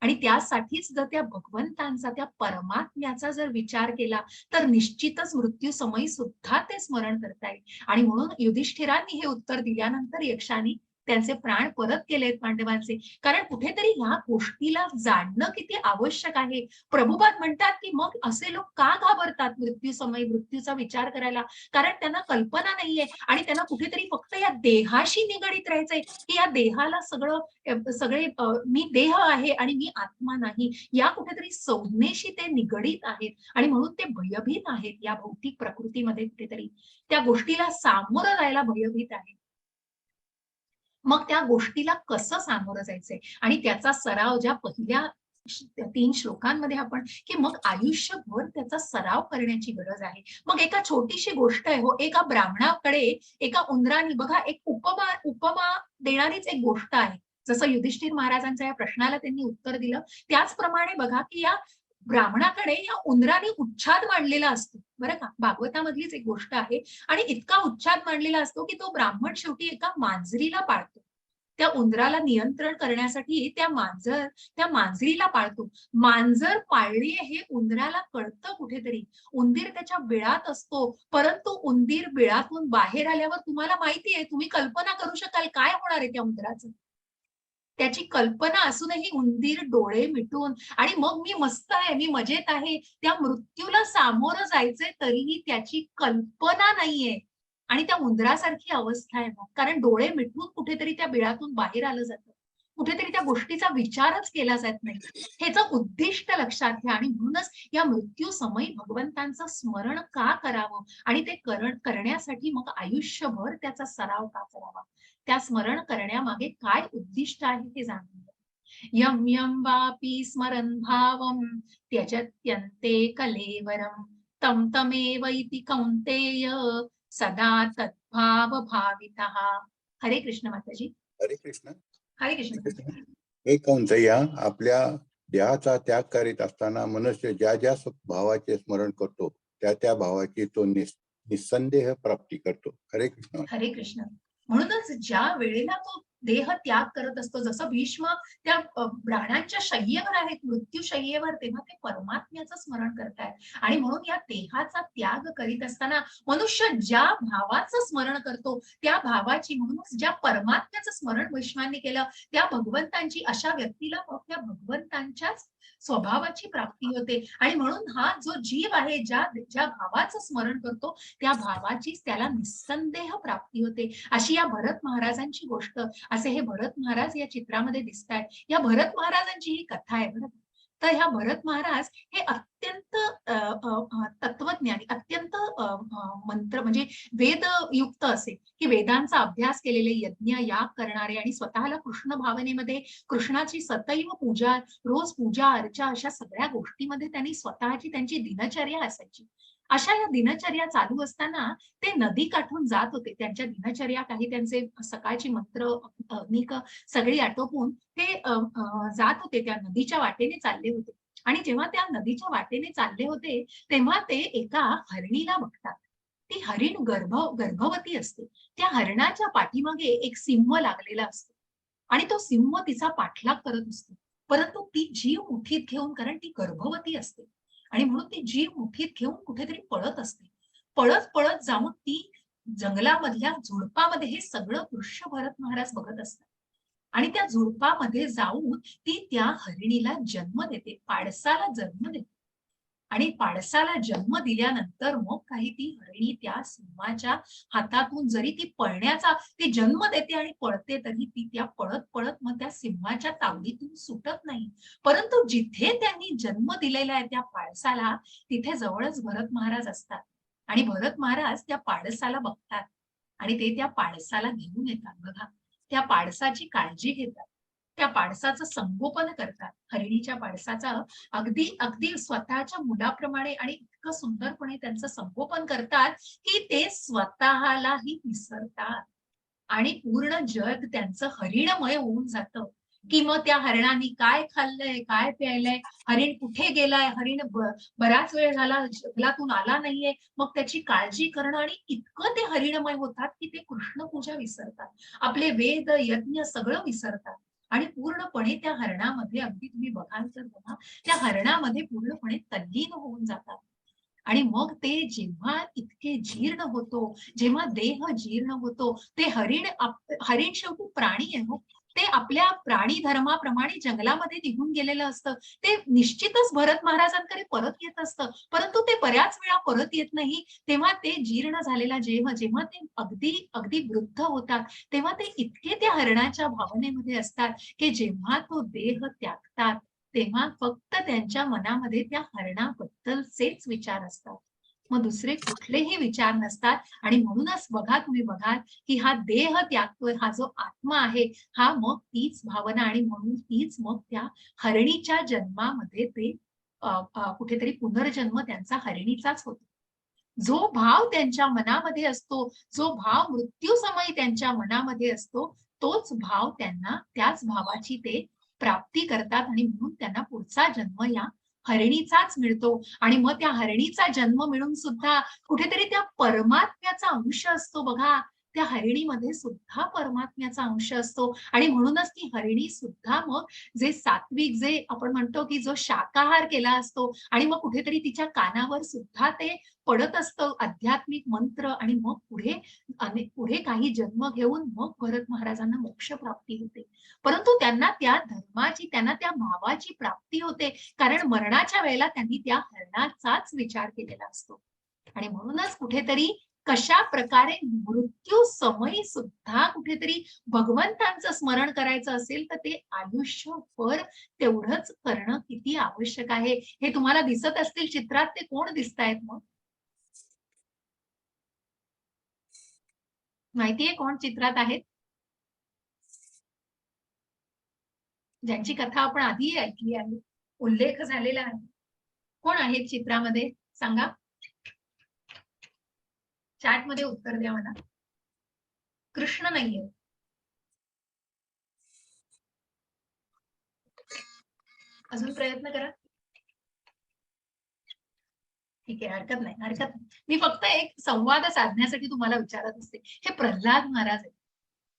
आणि त्यासाठीच जर त्या भगवंतांचा, त्या परमात्म्याचा जर विचार केला, तर निश्चितच मृत्यू समयी सुद्धा ते स्मरण करता येईल. आणि म्हणून युधिष्ठिरांनी हे उत्तर दिल्यानंतर यक्षाने त्यांचे प्राण परत केलेत पांडवांचे, कारण कुठेतरी ह्या गोष्टीला जाणणं किती आवश्यक आहे. प्रभुपाद म्हणतात की मग असे लोक का घाबरतात मृत्यू समयी मृत्यूचा विचार करायला? कारण त्यांना कल्पना नाहीये आणि त्यांना कुठेतरी फक्त या देहाशी निगडीत राहायचंय, की या देहाला सगळे मी देह आहे आणि मी आत्मा नाही, या कुठेतरी संज्ञेशी ते निगडीत आहेत आणि म्हणून ते भयभीत आहेत. या भौतिक प्रकृतीमध्ये कुठेतरी त्या गोष्टीला सामोरं जायला भयभीत आहे. मग त्या गोष्टीला कसं सामोरं जायचंय आणि त्याचा सराव ज्या पहिल्या 3 श्लोकांमध्ये आपण, की मग आयुष्यभर त्याचा सराव करण्याची गरज आहे. मग एका छोटीशी गोष्ट आहे हो, एका ब्राह्मणाकडे एका उंदराने, बघा एक उपमा उपमा देणारीच एक गोष्ट आहे. जसं युधिष्ठिर महाराजांच्या या प्रश्नाला त्यांनी उत्तर दिलं, त्याचप्रमाणे बघा की या ब्राह्मणाकडे या उंदराने उच्छाद मांडलेला असतो, बरं का. भागवतामधलीच एक गोष्ट आहे आणि इतका उच्छाद मांडलेला असतो की तो ब्राह्मण शेवटी एका मांजरीला पाळतो. त्या उंदराला नियंत्रण करण्यासाठी त्या मांजरीला पाळतो. मांजर पाळली हे उंदराला कळतं कुठेतरी. उंदीर त्याच्या बिळात असतो, परंतु उंदीर बिळातून बाहेर आल्यावर तुम्हाला माहिती आहे, तुम्ही कल्पना करू शकाल काय होणार आहे त्या उंदराचं. त्याची कल्पना असूनही उंदीर डोळे मिटून आणि मग मी मस्त आहे, मी मजेत आहे, त्या मृत्यूला सामोरं जायचंय तरीही त्याची कल्पना नाहीये. आणि त्या उंदरासारखी अवस्था आहे मग, कारण डोळे मिटून कुठेतरी त्या बिळातून बाहेर आलं जातं, कुठेतरी त्या गोष्टीचा विचारच केला जात नाही. ह्याचं उद्दिष्ट लक्षात घ्या आणि म्हणूनच या मृत्यू समयी भगवंतांचं स्मरण का करावं आणि ते करण्यासाठी मग आयुष्यभर त्याचा सराव का करावा, त्या स्मरण करण्यामागे काय उद्दिष्ट आहे ते जाणून घ्या. यम यम वापी स्मरन् भावम त्यजत्यन्ते कलेवरम तम तमेव इति कौन्तेय सदा तद्भाव भावितः. हरे कृष्ण माताजी. हरे कृष्ण. हरे कृष्ण. हे कौंतया, आपल्या देहाचा त्याग करीत असताना मनुष्य ज्या ज्या भावाचे स्मरण करतो, त्या त्या भावाची तो निसंदेह प्राप्ती करतो. हरे कृष्ण. हरे कृष्ण. म्हणूनच ज्या वेळेला तो देह त्याग करत असतो. जसं भीष्म त्या प्राणांच्या शय्येवर आहेत, मृत्यू शय्येवर, तेव्हा ते परमात्म्याचं स्मरण करतायत. आणि म्हणून या देहाचा त्याग करीत असताना मनुष्य ज्या भावाचं स्मरण करतो, त्या भावाची, म्हणूनच ज्या परमात्म्याचं स्मरण भीष्मांनी केलं, त्या भगवंतांची, अशा व्यक्तीला मग त्या भगवंतांच्याच स्वभावाची प्राप्ती होते. आणि म्हणून हा जो जीव आहे, ज्या ज्या भावाचं स्मरण करतो, त्या भावाचीच त्याला निस्संदेह प्राप्ती होते. अशी या भरत महाराजांची गोष्ट, असे हे भरत महाराज या चित्रामध्ये दिसतात. या भरत महाराजांची ही कथा आहे बरं. तर ह्या भरत महाराज हे अत्यंत तत्वज्ञानी, अत्यंत मंत्र म्हणजे वेदयुक्त असे, की वेदांचा अभ्यास केलेले, यज्ञ याग करणारे आणि स्वतःला कृष्ण भावनेमध्ये, कृष्णाची सदैव पूजा, रोज पूजा अर्चा, अशा सगळ्या गोष्टीमध्ये त्यांनी स्वतःची, त्यांची दिनचर्या असायची. अशा या दिनचर्या चालू असताना ते नदी काठून जात होते. त्यांच्या दिनचर्या, काही त्यांचे सकाळची मंत्र निक सगळी आटोपून ते जात होते, त्या नदीच्या वाटेने चालले होते. आणि जेव्हा त्या नदीच्या वाटेने चालले होते, तेव्हा ते एका हरणीला बघतात. ती हरीण गर्भवती असते. त्या हरणाच्या पाठीमागे एक सिंह लागलेला असतो आणि तो सिंह तिचा पाठलाग करत असतो. परंतु ती जीव मुठीत घेऊन, कारण ती गर्भवती असते आणि म्हणून ती जीव मुठीत घेऊन कुठेतरी पळत असते. पळत पळत जाऊन ती जंगलामधल्या झुडपामध्ये, हे सगळं दृश्य भरत महाराज बघत असतात. आणि त्या झुडपामध्ये जाऊन ती त्या हरिणीला जन्म देते, पाडसाला जन्म देते. आणि पाडसाला जन्म दिल्यानंतर मग काही ती हरिणी त्या सिंहाच्या हातातून, जरी ती पळण्याचा, ती जन्म देते आणि पळते, तरी ती त्या पळत पळत मग त्या सिंहाच्या तावडीतून सुटत नाही. परंतु जिथे त्यांनी जन्म दिलेला आहे त्या पाडसाला, तिथे जवळच भरत महाराज असतात. आणि भरत महाराज त्या पाडसाला बघतात आणि ते त्या पाडसाला घेऊन येतात. बघा, त्या पाडसाची काळजी घेतात, त्या पाडसाचं संगोपन करतात. हरिणीच्या पाडसाचं अगदी अगदी स्वतःच्या मुलाप्रमाणे आणि इतकं सुंदरपणे त्यांचं संगोपन करतात, की ते स्वतःलाही विसरतात आणि पूर्ण जग त्यांचं हरिणमय होऊन जातं. की मग त्या हरणाने काय खाल्लंय, काय प्यायलंय, हरिण कुठे गेलाय, हरिण बराच वेळ झाला जंगलातून आला नाहीये, मग त्याची काळजी करणं. आणि इतकं ते हरिणमय होतात की ते कृष्ण पूजा विसरतात, आपले वेद यज्ञ सगळं विसरतात आणि पूर्णपणे त्या हरणामध्ये, अगदी तुम्ही बघाल तर बघा, त्या हरणामध्ये पूर्णपणे तल्लीन होऊन जातात. आणि मग ते जेव्हा इतके जीर्ण होतो, जेव्हा देह जीर्ण होतो, ते हरिण शेवटी प्राणी आहे हो. ते आपल्या प्राणी धर्माप्रमाणे जंगलामध्ये निघून गेलेलं असतं. ते निश्चितच भरत महाराजांकडे परत येत असतं, परंतु ते बऱ्याच वेळा परत येत नाही. तेव्हा ते जीर्ण झालेला जेव्हा ते अगदी अगदी वृद्ध होतात, तेव्हा ते इतके त्या हरणाच्या भावनेमध्ये असतात, की जेव्हा तो देह त्यागतात, तेव्हा फक्त त्यांच्या मनामध्ये त्या हरणाबद्दलचेच विचार असतात, मग दुसरे कुठलेही विचार नसतात. आणि म्हणूनच बघा, तुम्ही बघाल की हा देह त्यागतोय, हा जो आत्मा आहे, हा मग तीच भावना, आणि म्हणून तीच मग त्या हरणीच्या जन्मामध्ये ते कुठेतरी पुनर्जन्म त्यांचा हरणीचाच होतो. जो भाव त्यांच्या मनामध्ये असतो, जो भाव मृत्यूसमयी त्यांच्या मनामध्ये असतो, तोच भाव त्यांना, त्याच भावाची ते प्राप्ती करतात. आणि म्हणून त्यांना पुढचा जन्म या हरिणीचाच मिळतो. आणि मग त्या हरिणीचा जन्म मिळून सुद्धा कुठेतरी त्या परमात्म्याचा अंश असतो. बघा, त्या हरिणीमध्ये सुद्धा परमात्म्याचा अंश असतो. आणि म्हणूनच ती हरिणी सुद्धा मग जे सात्विक, जे आपण म्हणतो की जो शाकाहार केला असतो, आणि मग कुठेतरी तिच्या कानावर सुद्धा ते पडत असतं आध्यात्मिक मंत्र. आणि मग पुढे काही जन्म घेऊन मग भरत महाराजांना मोक्ष प्राप्ती होते. परंतु त्यांना त्या धर्माची, त्यांना त्या भावाची प्राप्ती होते, कारण मरणाच्या वेळेला त्यांनी त्या हरणाचाच विचार केलेला असतो. आणि म्हणूनच कुठेतरी कशा प्रकारे मृत्यू समयी सुद्धा कुठेतरी भगवंतांचं स्मरण करायचं असेल, तर ते आयुष्यभर तेवढंच करणं किती आवश्यक आहे, हे तुम्हाला दिसत असतील चित्रात. ते कोण दिसतायत मग? माहितीये कोण चित्रात आहेत? ज्यांची कथा आपण आधी ऐकली आहे, उल्लेख झालेला आहे. कोण आहेत चित्रामध्ये? सांगा, चॅट मध्ये उत्तर द्या मला. कृष्ण नाहीये. अजून प्रयत्न करा. ठीक आहे, हरकत नाही, हरकत नाही. मी फक्त एक संवाद साधण्यासाठी तुम्हाला विचारत असते. हे प्रल्हाद महाराज आहेत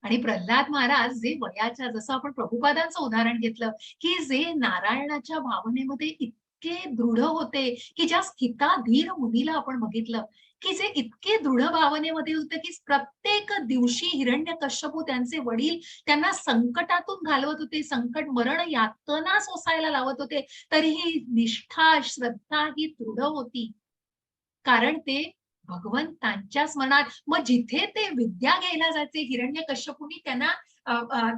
आणि प्रल्हाद महाराज जे वयाच्या, जसं आपण प्रभुपादांचं उदाहरण घेतलं, की जे नारायणाच्या भावनेमध्ये इतके दृढ होते, की ज्या स्थिताधीर मुनीला आपण बघितलं, की जे इतके दृढ भावनेमध्ये होते, की प्रत्येक दिवशी हिरण्यकश्यपू त्यांचे वडील त्यांना संकटातून घालवत होते, संकट मरण यातना सोसायला लावत होते, तरीही निष्ठा श्रद्धा ही दृढ होती. कारण ते भगवंतांच्या स्मरणात, मग जिथे ते विद्या घ्यायला जायचे, हिरण्यकश्यपूनी त्यांना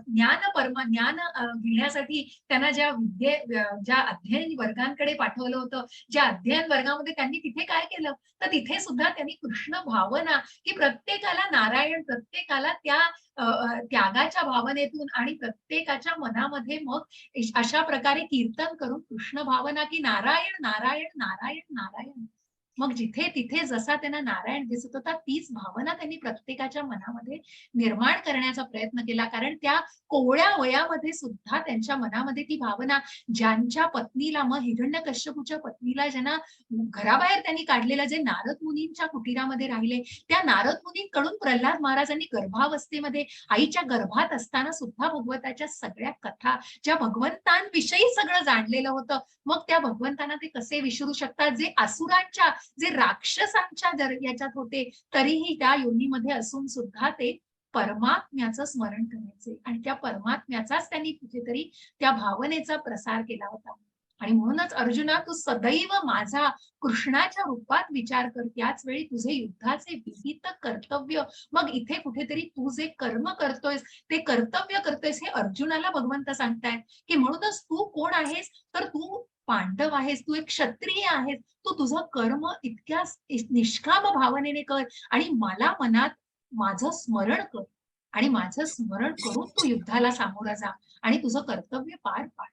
ज्ञान घेण्यासाठी त्यांना ज्या अध्ययन वर्गांकडे पाठवलं होतं, ज्या अध्ययन वर्गामध्ये त्यांनी तिथे काय केलं, तर तिथे सुद्धा त्यांनी कृष्ण भावना, की प्रत्येकाला नारायण, प्रत्येकाला त्या त्यागाच्या भावनेतून आणि प्रत्येकाच्या मनामध्ये मग अशा प्रकारे कीर्तन करून कृष्ण भावना, की नारायण नारायण नारायण नारायण. मग जिथे तिथे जसा त्यांना नारायण दिसत होता, तीच भावना त्यांनी प्रत्येकाच्या मनामध्ये निर्माण करण्याचा प्रयत्न केला. कारण त्या कोवळ्या वयामध्ये सुद्धा त्यांच्या मनामध्ये ती भावना, ज्यांच्या पत्नीला, मग हिरण्यकश्यपूच्या पत्नीला ज्यांना घराबाहेर त्यांनी काढलेलं, जे नारद मुनींच्या कुटीरामध्ये राहिले, त्या नारद मुनींकडून प्रल्हाद महाराजांनी गर्भावस्थेमध्ये आईच्या गर्भात असताना सुद्धा भगवंताच्या सगळ्या कथा, ज्या भगवंतांविषयी सगळं जाणलेलं होतं, मग त्या भगवंतांना ते कसे विसरू शकतात, जे असुरांच्या, जे राक्षसांच्या याच्यात होते, तरीही त्या योनीमध्ये असून सुद्धा ते परमात्म्याचं स्मरण करायचे आणि त्या परमात्म्याचाच त्यांनी कुठेतरी त्या भावनेचा प्रसार केला होता. आणि म्हणूनच अर्जुना, तू सदैव माझा कृष्णाच्या रूपात विचार कर, त्याच वेळी तुझे युद्धाचे विहित कर्तव्य, मग इथे कुठेतरी तू जे कर्म करतोयस, ते कर्तव्य करतोयस, हे अर्जुनाला भगवंत सांगतायत, की म्हणूनच तू कोण आहेस, तर तू पांडव आहेस, तू एक क्षत्रिय आहेस, तू तुझं कर्म इतक्या निष्काम भावनेने कर आणि मला मनात माझं स्मरण कर आणि माझं स्मरण करून तू युद्धाला सामोरा जा आणि तुझं कर्तव्य पार पाड.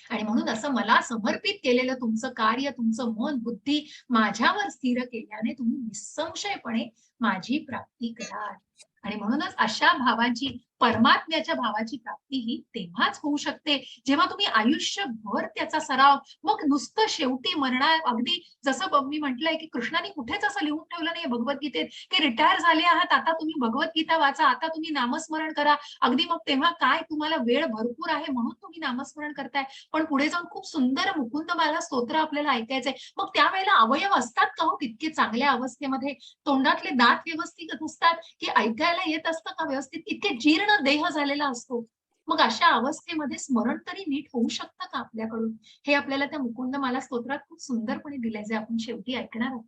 आणि म्हणून असं मला समर्पित केलेलं तुमचं कार्य, तुमचं मन बुद्धी माझ्यावर स्थिर केल्याने तुम्ही निसंशयपणे माझी प्राप्ती कराल. आणि म्हणूनच अशा भावाची, परमात्म्याच्या भावाची प्राप्ती ही तेव्हाच होऊ शकते, जेव्हा तुम्ही आयुष्यभर त्याचा सराव, मग नुसतं शेवटी मरणार, अगदी जसं मी म्हटलंय, की कृष्णाने कुठेच असं लिहून ठेवलं नाही भगवद्गीतेत, की रिटायर झाले आहात, आता तुम्ही भगवद्गीता वाचा, आता तुम्ही नामस्मरण करा. अगदी मग तेव्हा काय, तुम्हाला वेळ भरपूर आहे म्हणून तुम्ही नामस्मरण करताय, पण पुढे जाऊन खूप सुंदर मुकुंदमाला स्तोत्र आपल्याला ऐकायचंय. मग त्यावेळेला अवयव असतात का हो तितके चांगल्या अवस्थेमध्ये? तोंडातले दात व्यवस्थित असतात, की ऐकायला येत असतं का व्यवस्थित? इतके जीर्ण देह झालेला असतो. मग अशा अवस्थेमध्ये स्मरण तरी नीट होऊ शकतं का आपल्याकडून? हे आपल्याला त्या मुकुंदमाला स्तोत्रात खूप सुंदरपणे दिलंय, जे आपण शेवटी ऐकणार आहोत.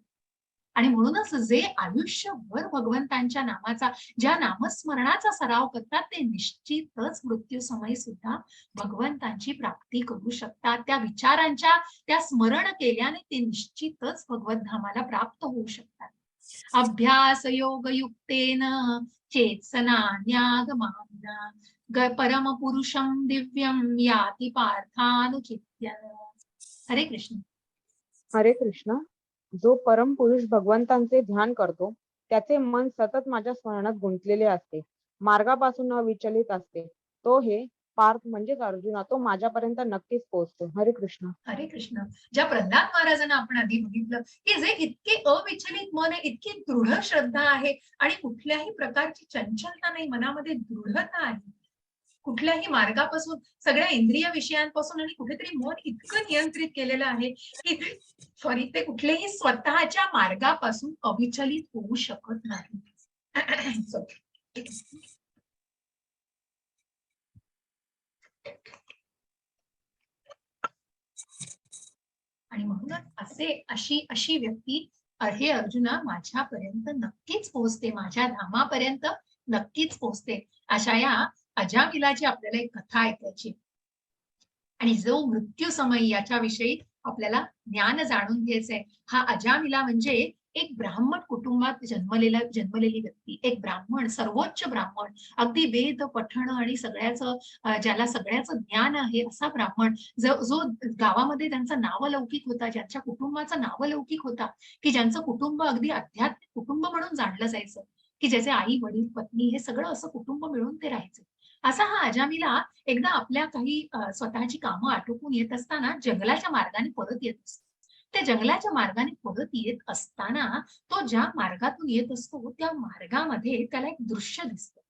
आणि म्हणूनच जे आयुष्यभर भगवंतांच्या नामाचा, ज्या नामस्मरणाचा सराव करतात, ते निश्चितच मृत्यू समयी सुद्धा भगवंतांची प्राप्ती करू शकतात. त्या विचारांच्या, त्या स्मरण केल्याने ते निश्चितच भगवत धामाला प्राप्त होऊ शकतात. अभ्यास योग युक्तेन चेत्सनान्यागमाना परम पुरुषम दिव्यम याति पार्थानुचित्य. हरे कृष्ण. हरे कृष्ण. जो परम पुरुष भगवंतांचे ध्यान करतो, त्याचे मन सतत माझ्या स्मरणात गुंतलेले असते, मार्गापासून न विचलित असते, तो हे पार्थ म्हणजेच अर्जुना, तो माझ्यापर्यंत नक्कीच पोहोचतो. हरे कृष्ण. हरे कृष्ण. ज्या प्रल्हाद महाराजांना आपण आधी बघितलं, की जे इतके अविचलित मन आहे, इतकी दृढ श्रद्धा आहे आणि कुठल्याही प्रकारची चंचलता नाही, मनामध्ये दृढता आहे. कुठल्याही मार्गापासून, सगळ्या इंद्रिय विषयांपासून, आणि कुठेतरी मन इतकं नियंत्रित केलेलं आहे, की ते कुठलेही स्वतःच्या मार्गापासून अविचलित होऊ शकत नाही. आणि म्हणूनच अशी व्यक्ती, हे अर्जुना, माझ्यापर्यंत नक्कीच पोहोचते, माझ्या धामापर्यंत नक्कीच पोहोचते. अशा या अजामिलाची आपल्याला एक कथा ऐकायची. आणि जो मृत्यू समय याच्याविषयी आपल्याला ज्ञान जाणून घ्यायचंय. हा अजामिला म्हणजे एक ब्राह्मण कुटुंबात जन्मलेली व्यक्ती, एक ब्राह्मण, सर्वोच्च ब्राह्मण, अगदी वेद पठण आणि ज्याला सगळ्याचं ज्ञान आहे, असा ब्राह्मण, जो गावामध्ये त्यांचा नावलौकिक होता, ज्यांच्या कुटुंबाचा नावलौकिक होता, की ज्यांचं कुटुंब अगदी आध्यात्मिक कुटुंब म्हणून जाणलं जायचं, की ज्याचे आई वडील पत्नी हे सगळं असं कुटुंब मिळून ते राहायचे. असा हा अजामिला एकदा आपल्या काही स्वतःची कामं आटोपून येत असताना जंगलाच्या मार्गाने परत येत असतो. त्या जंगलाच्या मार्गाने परत येत असताना तो ज्या मार्गातून येत असतो, त्या मार्गामध्ये त्याला एक दृश्य दिसतं.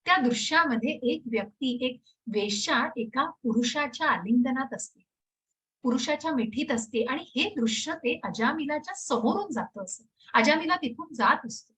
त्या दृश्यामध्ये एक व्यक्ती, एक वेश्या एका पुरुषाच्या आलिंगनात असते, पुरुषाच्या मिठीत असते आणि हे दृश्य ते अजामिलाच्या समोरून जातं असं. अजामिला तिथून जात असतो.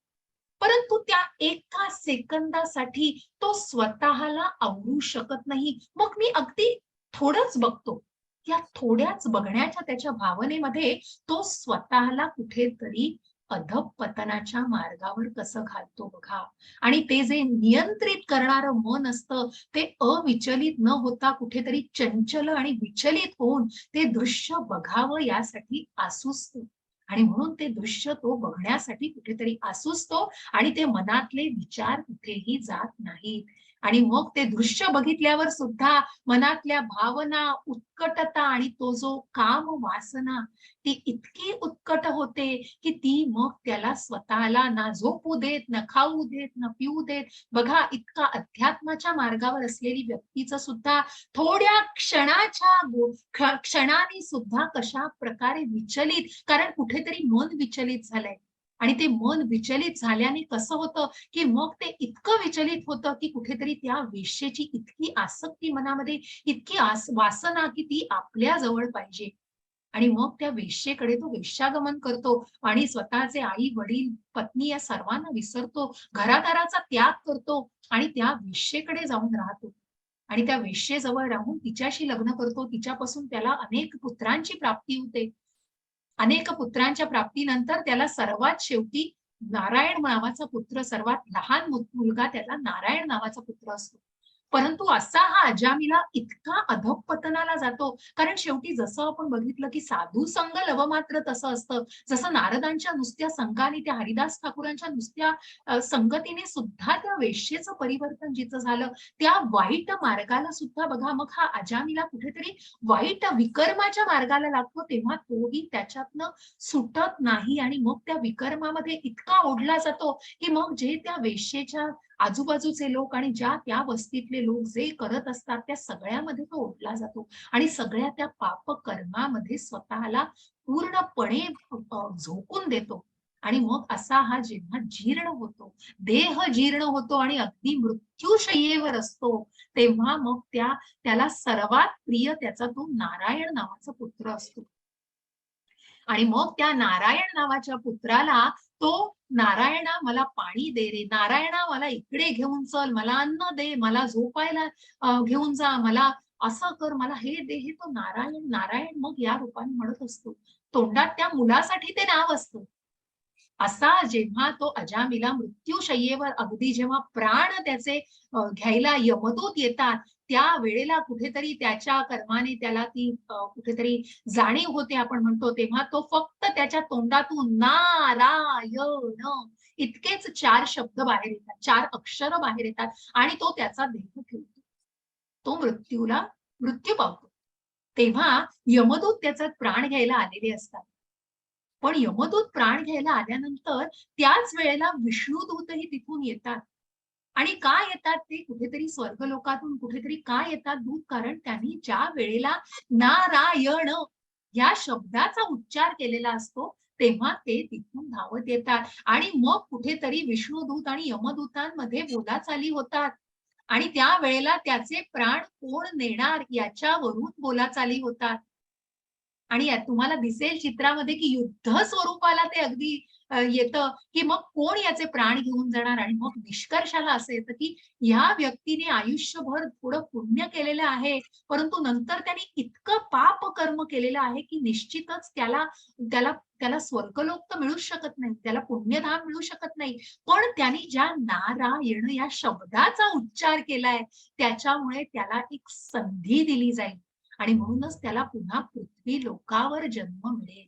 परंतु त्या एका सेकंदासाठी तो स्वतःला आवरू शकत नाही. मग मी अगदी थोडंच बघतो. या थोड्याच बघण्याच्या त्याच्या भावनेमध्ये तो स्वतःला कुठेतरी अधःपतनाच्या मार्गावर कसं घालतो बघा. आणि ते जे नियंत्रित करणारं मन असतं ते अविचलित न होता कुठेतरी चंचल आणि विचलित होऊन ते दृश्य बघावं यासाठी आसुसतो. आणि म्हणून ते दृश्य तो बघण्यासाठी कुठेतरी आसुसतो आणि ते मनातले विचार कुठेही जात नाहीत. आणि मग ते दृश्य बघितल्यावर सुद्धा मनातल्या भावना, उत्कटता आणि तो जो काम वासना ती इतकी उत्कट होते की ती मग त्याला स्वतःला ना झोपू देत, ना खाऊ देत, ना पिऊ देत. बघा, इतका अध्यात्माच्या मार्गावर असलेली व्यक्तीचं सुद्धा थोड्या क्षणाने सुद्धा कशा प्रकारे विचलित, कारण कुठेतरी मन विचलित झालंय. आणि ते मन विचलित झाल्याने कसं होतं की मग ते इतकं विचलित होतं की कुठेतरी त्या वेश्येची इतकी आसक्ती मनामध्ये, इतकी वासना की ती आपल्या जवळ पाहिजे. आणि मग त्या वेश्येकडे तो वेश्यागमन करतो आणि स्वतःचे आई वडील पत्नी या सर्वांना विसरतो, घरादाराचा त्याग करतो आणि त्या वेश्येकडे जाऊन राहतो. आणि त्या वेश्येजवळ राहून तिच्याशी लग्न करतो. तिच्यापासून त्याला अनेक पुत्रांची प्राप्ती होते. अनेक पुत्रांच्या प्राप्तीनंतर त्याला सर्वात शेवटी नारायण नावाचा पुत्र, सर्वात लहान मुलगा त्याला नारायण नावाचा पुत्र असतो. परंतु असा हा अजामिला इतका अधःपतनाला जातो, कारण शेवटी जसं आपण बघितलं की साधू संग लव मात्र तसं असतं. जसं नारदांच्या नुसत्या संगाने, त्या हरिदास ठाकूरांच्या नुसत्या संगतीने सुद्धा त्या वेश्येचं परिवर्तन जिचं झालं, त्या वाईट मार्गाला सुद्धा बघा मग हा अजामिला कुठेतरी वाईट विकर्माच्या मार्गाला लागतो, तेव्हा तोही त्याच्यातनं सुटत नाही. आणि मग त्या विकर्मामध्ये इतका ओढला जातो की मग जे त्या वेश्येच्या आजूबाजूचे लोक आणि ज्या त्या वस्तीतले लोक जे करत असतात त्या सगळ्यामध्ये तो ओढला जातो आणि सगळ्या त्या पाप कर्मामध्ये स्वतःला पूर्णपणे झोकून देतो. आणि मग असा हा जेव्हा जीर्ण होतो, देह जीर्ण होतो आणि अगदी मृत्यूशय्येवर असतो, तेव्हा मग त्याला सर्वात प्रिय त्याचा तो नारायण नावाचा पुत्र असतो. आणि मग त्या नारायण नावाच्या पुत्राला तो, नारायणा मला पाणी दे रे, नारायणा मला इकडे घेऊन चल, मला अन्न दे, मला झोपायला घेऊन जा, मला असं कर, मला हे दे, हे तो नारायण नारायण मग या रूपाने म्हणत असतो. तोंडात त्या मुलासाठी ते नाव असतं. असा जेव्हा तो अजामिला मृत्यूशय्येवर अगदी जेव्हा प्राण त्याचे घ्यायला यमदूत येतात, त्या वेळेला कुठेतरी त्याच्या कर्माने त्याला ती कुठेतरी जाणीव होते आपण म्हणतो, तेव्हा तो फक्त त्याच्या तोंडातून नारायण इतकेच 4 शब्द बाहेर येतात, 4 अक्षर बाहेर येतात आणि तो त्याचा देह ठेवतो. तो मृत्यू पावतो. तेव्हा यमदूत त्याचा प्राण घ्यायला आलेले असतात. पण यमदूत प्राण घ्यायला आल्यानंतर त्याच वेळेला विष्णुदूतही तिथून येतात. आणि का येतात ते? कुठेतरी स्वर्गलोकातून कुठेतरी का येतात दूत? कारण त्यांनी ज्या वेळेला नारायण या शब्दाचा उच्चार केलेला असतो तेव्हा ते तिथून धावत येतात आणि मग कुठेतरी विष्णुदूत आणि यमदूतांमध्ये बोलाचाली होतात. आणि त्या वेळेला त्याचे प्राण कोण नेणार याच्यावरून बोलाचाली होतात. आणि तुम्हाला दिसेल चित्रामध्ये की युद्ध स्वरूपाला ते अगदी येतं की मग कोण याचे प्राण घेऊन जाणार. आणि मग निष्कर्षाला असं येतं की या व्यक्तीने आयुष्यभर थोडं पुण्य केलेलं आहे, परंतु नंतर त्याने इतकं पाप कर्म केलेलं आहे की निश्चितच त्याला त्याला त्याला स्वर्गलोक तर मिळू शकत नाही, त्याला पुण्यधाम मिळू शकत नाही. पण त्यांनी ज्या नारायण या शब्दाचा उच्चार केलाय त्याच्यामुळे त्याला एक संधी दिली जाईल आणि म्हणूनच त्याला पुन्हा पृथ्वी लोकावर जन्म मिळेल.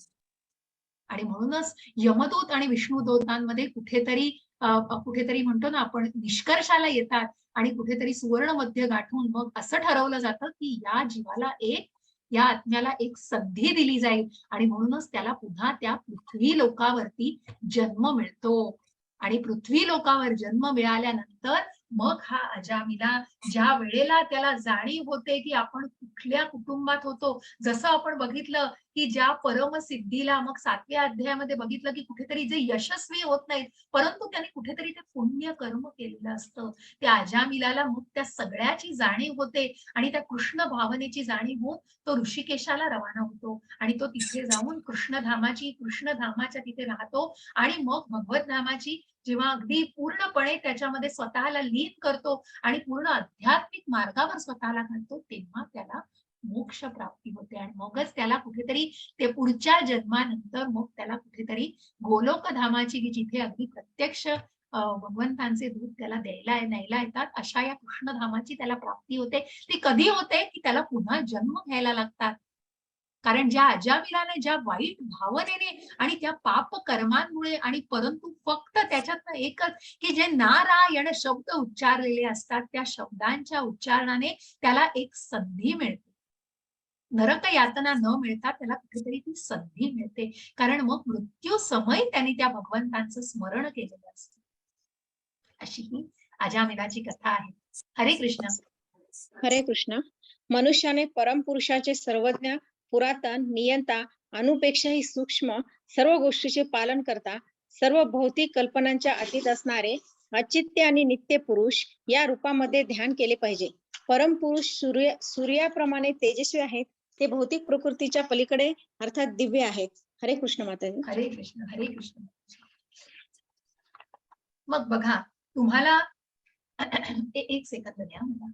आणि म्हणूनच यमदूत आणि विष्णुदूतांमध्ये कुठेतरी म्हणतो ना आपण निष्कर्षाला येतात आणि कुठेतरी सुवर्ण मध्य गाठून मग असं ठरवलं जातं की या आत्म्याला एक संधी दिली जाईल आणि म्हणूनच त्याला पुन्हा त्या पृथ्वी लोकावरती जन्म मिळतो. आणि पृथ्वी लोकावर जन्म मिळाल्यानंतर मग हा अजामिला ज्या वेळेला त्याला जाणीव होते की आपण कुठल्या कुटुंबात होतो, जसं आपण बघितलं की ज्या परमसिद्धीला मग 7व्या अध्यायामध्ये बघितलं की कुठेतरी जे यशस्वी होत नाहीत, परंतु त्यांनी कुठेतरी ते पुण्य कर्म केलेलं असतं. त्या अजामिलाला मग त्या सगळ्याची जाणीव होते आणि त्या कृष्ण भावनेची जाणीव होऊन तो ऋषिकेशाला रवाना होतो आणि तो तिथे जाऊन कृष्णधामाच्या तिथे राहतो आणि मग भगवत धामाची जेव्हा अगदी पूर्णपणे त्याच्यामध्ये स्वतःला लीन करतो आणि पूर्ण आध्यात्मिक मार्गावर स्वतःला घालतो, तेव्हा त्याला मोक्ष प्राप्ती होते आणि मगच त्याला कुठेतरी ते पुढच्या जन्मानंतर मग त्याला कुठेतरी गोलोकधामाची की जिथे अगदी प्रत्यक्ष भगवंतांचे दूध त्याला न्यायला येतात, अशा या कृष्णधामाची त्याला प्राप्ती होते. ती कधी होते की त्याला पुन्हा जन्म घ्यायला लागतात. कारण ज्या अजामिलाने ज्या वाईट भावनेने आणि त्या पाप कर्मांमुळे आणि परंतु फक्त त्याच्यातनं एकच की जे नारायण शब्द उच्चारलेले असतात, त्या शब्दांच्या उच्चारणाने त्याला एक संधी मिळते. नरक यातना न मिळता त्याला कुठेतरी ती संधी मिळते. कारण मग मृत्यू समय त्यांनी त्या भगवंतांचं स्मरण केलेलं असतं. अशी ही अजामिलाची कथा आहे. हरे कृष्ण. हरे कृष्ण. मनुष्याने परमपुरुषाचे सर्वज्ञ, पुरातन, नियंता, अणुपेक्षाही सूक्ष्म सर्व गोष्टीचे पालन करता, सर्व भौतिक कल्पनांच्या अतीत असणारे अचित्य आणि नित्य पुरुष या रूपामध्ये ध्यान केले पाहिजे. परमपुरुष सूर्याप्रमाणे तेजस्वी आहेत. ते भौतिक प्रकृतीच्या पलीकडे अर्थात दिव्य आहेत. हरे कृष्ण माताजी. हरे कृष्ण. हरे कृष्ण. मग बघा तुम्हाला एक सेकंद द्या मला.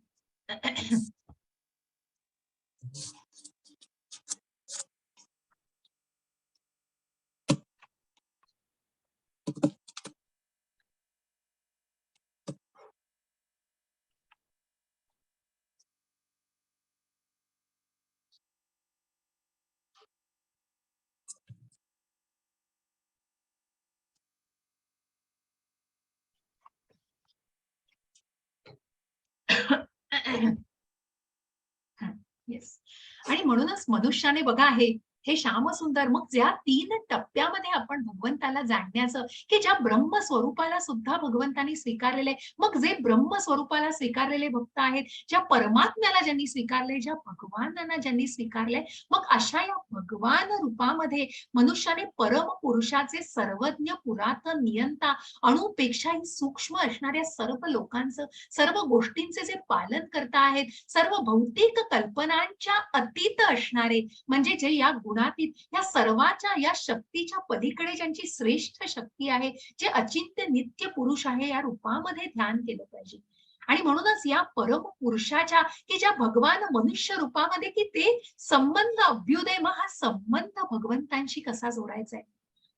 येस. आणि म्हणूनच मनुष्याने बघा हे श्यामसुंदर मग ज्या 3 टप्प्यामध्ये आपण भगवंताला जाणण्याचं की ज्या ब्रह्मस्वरूपाला सुद्धा भगवंतांनी स्वीकारलेले आहे. मग जे ब्रह्मस्वरूपाला स्वीकारलेले भक्त आहेत, ज्या परमात्म्याला ज्यांनी स्वीकारले, ज्या भगवानांना ज्यांनी स्वीकारले, मग अशा या भगवान रूपामध्ये मनुष्याने परमपुरुषाचे सर्वज्ञ, पुरातन, नियंता, अणुपेक्षाही सूक्ष्म असणाऱ्या सर्व लोकांचं, सर्व गोष्टींचे जे पालन करता आहेत, सर्व भौतिक कल्पनांच्या अतीत असणारे म्हणजे जे या गुणातीत या सर्वाच्या या शक्तीच्या पलीकडे ज्यांची श्रेष्ठ शक्ती आहे, जे अचिंत्य नित्य पुरुष आहे, या रूपामध्ये ध्यान केलं पाहिजे. आणि म्हणूनच या परम पुरुषाच्या की ज्या भगवान मनुष्य रूपामध्ये की ते संबंध अभ्युदय, मग हा संबंध भगवंतांशी कसा जोडायचा आहे,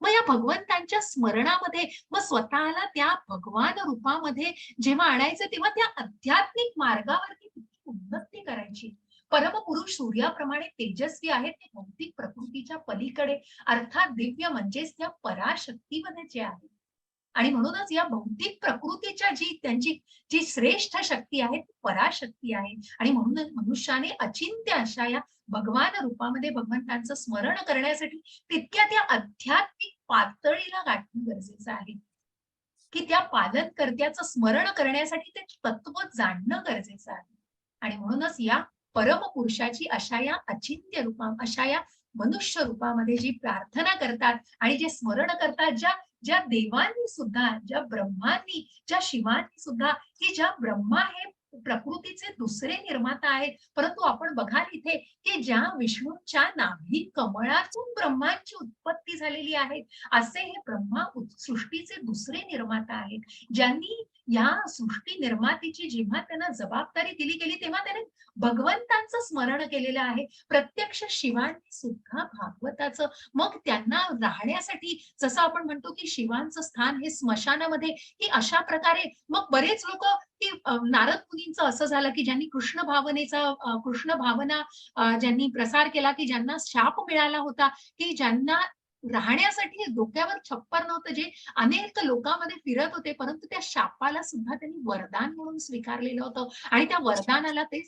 मग या भगवंतांच्या स्मरणामध्ये मग स्वतःला त्या भगवान रूपामध्ये जेव्हा आणायचं तेव्हा त्या आध्यात्मिक मार्गावरती उन्नती करायची. परमपुरुष सूर्याप्रमाणे तेजस्वी आहेत, ते भौतिक प्रकृतीच्या पलीकडे अर्थात दिव्य म्हणजेच त्या पराशक्तीमध्ये जे आहे. आणि म्हणूनच या भौतिक प्रकृतीच्या त्यांची जी श्रेष्ठ शक्ती आहे ती पराशक्ती आहे. आणि म्हणूनच मनुष्याने अचिंत्य अशा या भगवान रूपामध्ये भगवंतांचं स्मरण करण्यासाठी तितक्या त्या आध्यात्मिक पातळीला गाठणं गरजेचं आहे, की त्या पालनकर्त्याचं स्मरण करण्यासाठी ते तत्व जाणणं गरजेचं आहे. आणि म्हणूनच या परमपुरुषाची अशा या अचिंत्य रूपा, अशा या मनुष्य रूपामध्ये जी प्रार्थना करतात आणि जे स्मरण करतात, ज्या देवांनी सुद्धा, ज्या ब्रह्मांनी, ज्या शिवांनी सुद्धा, की ज्या ब्रह्मा हे प्रकृतीचे दुसरे निर्माता आहेत, परंतु आपण बघाल इथे की ज्या विष्णूच्या नाभी कमळातून ब्रह्मांची उत्पत्ती झालेली आहे, असे हे ब्रह्मा सृष्टीचे दुसरे निर्माता आहेत. ज्यांनी या सृष्टी निर्मातीची जेव्हा त्यांना जबाबदारी दिली गेली तेव्हा त्याने भगवंतांचं स्मरण केलेलं आहे, प्रत्यक्ष शिवांनी सुद्धा भागवताचं. मग त्यांना राहण्यासाठी जसं आपण म्हणतो की शिवांचं स्थान हे स्मशानामध्ये, की अशा प्रकारे मग बरेच लोक की नारद मुनींचं असं झालं की ज्यांनी कृष्ण भावना ज्यांनी प्रसार केला, की ज्यांना शाप मिळाला होता, की ज्यांना राहण्यासाठी डोक्यावर छप्पर नव्हतं, जे अनेक लोकांमध्ये फिरत होते, परंतु त्या शापाला सुद्धा त्यांनी वरदान म्हणून स्वीकारलेलं होतं आणि त्या वरदानाला ते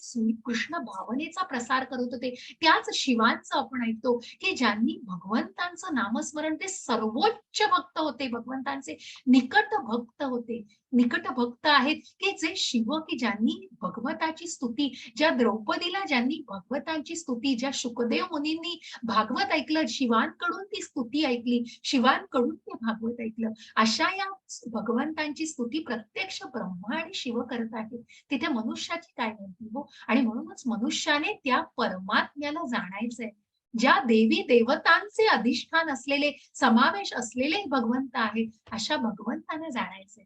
कृष्ण भावनेचा प्रसार करत होते. त्याच शिवांचं आपण ऐकतो, की ज्यांनी भगवंतांचं नामस्मरण, ते सर्वोच्च भक्त होते, भगवंतांचे निकट भक्त होते. निकट भक्त आहेत, की जे शिव, की ज्यांनी भगवताची स्तुती, ज्या द्रौपदीला ज्यांनी भगवतांची स्तुती, ज्या शुकदेव मुनींनी भागवत ऐकलं, शिवांकडून ती स्तुती ऐकली, शिवांकडून ते भागवत ऐकलं, अशा या भगवंतांची स्तुती प्रत्यक्ष ब्रह्मा आणि शिव करत आहेत. तिथे मनुष्याची काय गळती हो? आणि म्हणूनच मनुष्याने त्या परमात्म्याला जाणायचंय. ज्या देवी देवतांचे अधिष्ठान असलेले, समावेश असलेले भगवंत आहेत, अशा भगवंतांना जाणायचंय.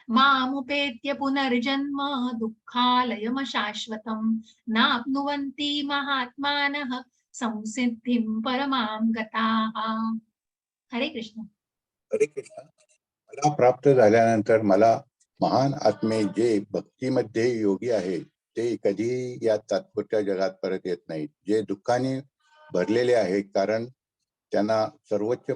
मामुपेत्य पुनर्जन्म दुःखालयम शाश्वतम नाप्नुवन्ति महात्मानः संसिद्धिं परमां गताः. हरे कृष्ण. हरे कृष्ण. मला प्राप्त झाल्यानंतर मला महान आत्मे जे भक्तीमध्ये योगी आहेत ते कधीही या तात्पुरत्या जगात परत येत नाहीत. जे दुःखाने भरलेले आहेत, कारण त्यांना सर्वोच्च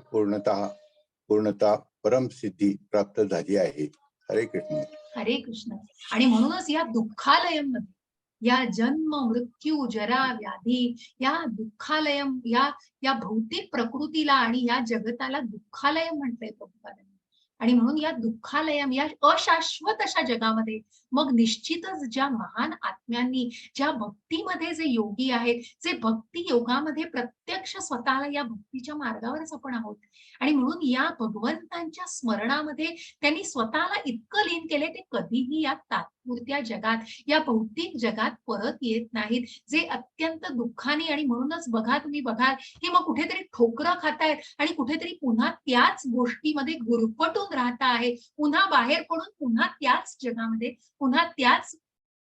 पूर्णता परमसिद्धी प्राप्त झाली आहे. हरे कृष्ण. हरे कृष्ण. आणि म्हणूनच या दुःखालयमध्ये, या जन्म मृत्यू जरा व्याधी, या दुःखालयम, या भौतिक प्रकृतीला आणि या जगताला दुःखालय म्हटलंय प्रभुपादांनी. आणि म्हणून या दुःखालयम, या अशाश्वत अशा जगामध्ये मग निश्चितच ज्या महान आत्म्यांनी, ज्या भक्तीमध्ये जे योगी आहेत, जे भक्ती योगामध्ये प्रत्यक्ष स्वतःला, या भक्तीच्या मार्गावरच आपण आहोत, आणि म्हणून या भगवंतांच्या स्मरणामध्ये त्यांनी स्वतःला इतकं लीन केले, ते कधीही या तात्पुरत्या जगात, या भौतिक जगात परत येत नाहीत, जे अत्यंत दुःखाने. आणि म्हणूनच बघा, तुम्ही बघाल की मग कुठेतरी ठोकरं खातायत आणि कुठेतरी पुन्हा त्याच गोष्टीमध्ये गुरफटून राहता आहे, पुन्हा बाहेर पडून पुन्हा त्याच जगामध्ये, पुन्हा त्याच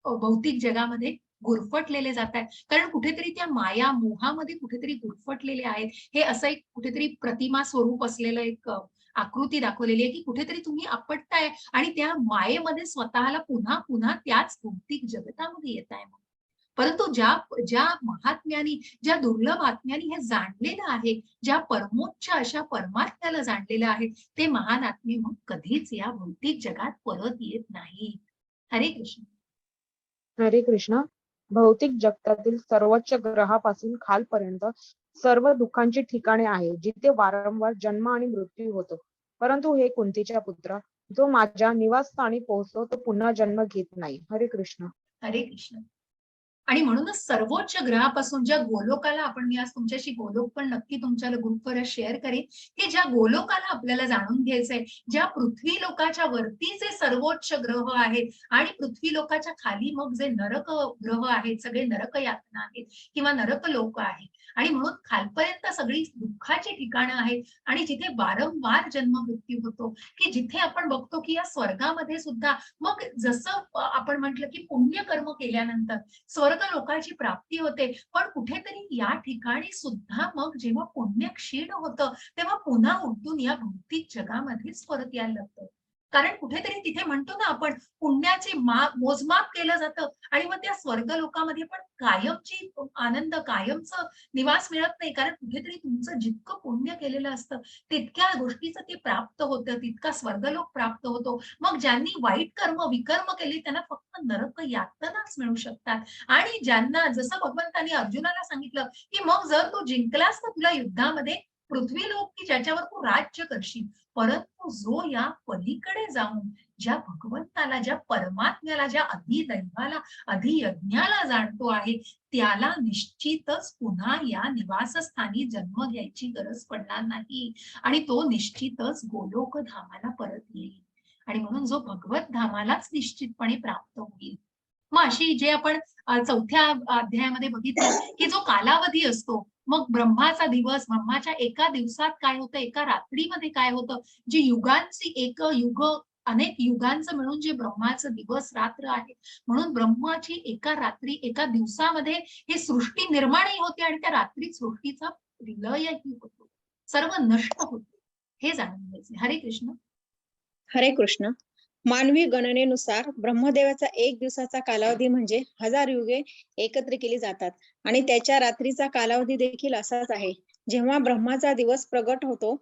भौतिक जगामध्ये गुरफटलेले जात आहेत. कारण कुठेतरी त्या माया मोहामध्ये कुठेतरी गुरफटलेले आहेत. हे असं एक कुठेतरी प्रतिमा स्वरूप असलेलं एक आकृती दाखवलेली आहे, की कुठेतरी तुम्ही आपटताय आणि त्या मायेमध्ये स्वतःला पुन्हा पुन्हा त्याच भौतिक जगतामध्ये येताय. परंतु ज्या ज्या महात्म्यानी, ज्या दुर्लभ आत्म्यानी हे जाणलेलं आहे, ज्या परमोच्च अशा परमात्म्याला जाणलेलं आहे, ते महान आत्मे मग कधीच या भौतिक जगात परत येत नाही. हरे कृष्ण. हरे कृष्ण. भौतिक जगतातील सर्वोच्च ग्रहापासून खालपर्यंत सर्व दुःखांची ठिकाणे आहे, जिथे वारंवार जन्म आणि मृत्यू होतो. परंतु हे कुंतीच्या पुत्रा, जो माझ्या निवासस्थानी पोहोचतो तो पुन्हा जन्म घेत नाही. हरे कृष्ण. हरे कृष्ण. आणि म्हणूनच सर्वोच्च ग्रहापासून ज्या गोलोकाला, आपण मी आज तुमच्याशी गोलोक पण नक्की तुमच्या ग्रुपवर शेअर करेन, की ज्या गोलोकाला आपल्याला जाणून घ्यायचंय, ज्या पृथ्वी लोकाच्या वरती जे सर्वोच्च ग्रह आहेत आणि पृथ्वी लोकाच्या खाली मग जे नरक ग्रह आहेत, सगळे नरक यातना आहेत किंवा नरक लोक आहेत, आणि म्हणून खालपर्यंत सगळी दुःखाची ठिकाणं आहेत आणि जिथे वारंवार जन्म मृत्यू होतो, की जिथे आपण बघतो की या स्वर्गामध्ये सुद्धा मग जसं आपण म्हटलं की पुण्यकर्म केल्यानंतर स्वर्ग लोकांची प्राप्ती होते, पण कुठेतरी या ठिकाणी सुद्धा मग जेव्हा पुण्य क्षीण होतं, तेव्हा पुन्हा उलटून या भौतिक जगामध्येच परत यायला लागतं. कारण कुठेतरी तिथे म्हणतो ना आपण, पुण्याचे मोजमाप केलं जातं आणि मग त्या स्वर्ग लोकांमध्ये पण कायमची आनंद, कायमचं निवास मिळत नाही. कारण कुठेतरी तुमचं जितकं पुण्य केलेलं असतं तितक्या गोष्टीचं ते प्राप्त होतं, तितका स्वर्गलोक प्राप्त होतो. मग ज्यांनी वाईट कर्म, विकर्म केली त्यांना फक्त नरक यातनाच मिळू शकतात. आणि ज्यांना, जसं भगवंतांनी अर्जुनाला सांगितलं की मग जर तू जिंकलास तर तुला युद्धामध्ये पृथ्वी लोक, की ज्याच्यावर तू राज्य करशील, परंतु जो या पलीकडे जाऊन ज्या भगवंताला, ज्या परमात्म्याला, ज्या अधिदैवाला, अधियज्ञाला जाणतो आहे, त्याला निश्चितच पुन्हा या निवासस्थानी जन्म घ्यायची गरज पडणार नाही आणि तो निश्चितच गोलोक धामाला परत येईल. आणि म्हणून जो भगवत धामालाच निश्चितपणे प्राप्त होईल. मग अशी जे आपण चौथ्या अध्यायामध्ये बघितलं की जो कालावधी असतो, मग ब्रह्माचा दिवस, ब्रह्माच्या एका दिवसात काय होतं, एका रात्रीमध्ये काय होतं, जी युगांची एक युग, अनेक युगांचं मिळून जे ब्रह्माचं दिवस रात्र आहे, म्हणून ब्रह्माची एका रात्री, एका दिवसामध्ये ही सृष्टी निर्माणही होते आणि त्या रात्री सृष्टीचा विलयही होतो, सर्व नष्ट होतो. हे जाणून घ्यायचे. हरे कृष्ण. हरे कृष्ण. मानवी गणनेनुसार ब्रह्मदेवाचा एक दिवसाचा कालावधी म्हणजे 1000 युगे एकत्र केली जातात आणि त्याच्या रात्रीचा कालावधी देखील असाच आहे. जेव्हा ब्रह्माचा दिवस प्रगट होतो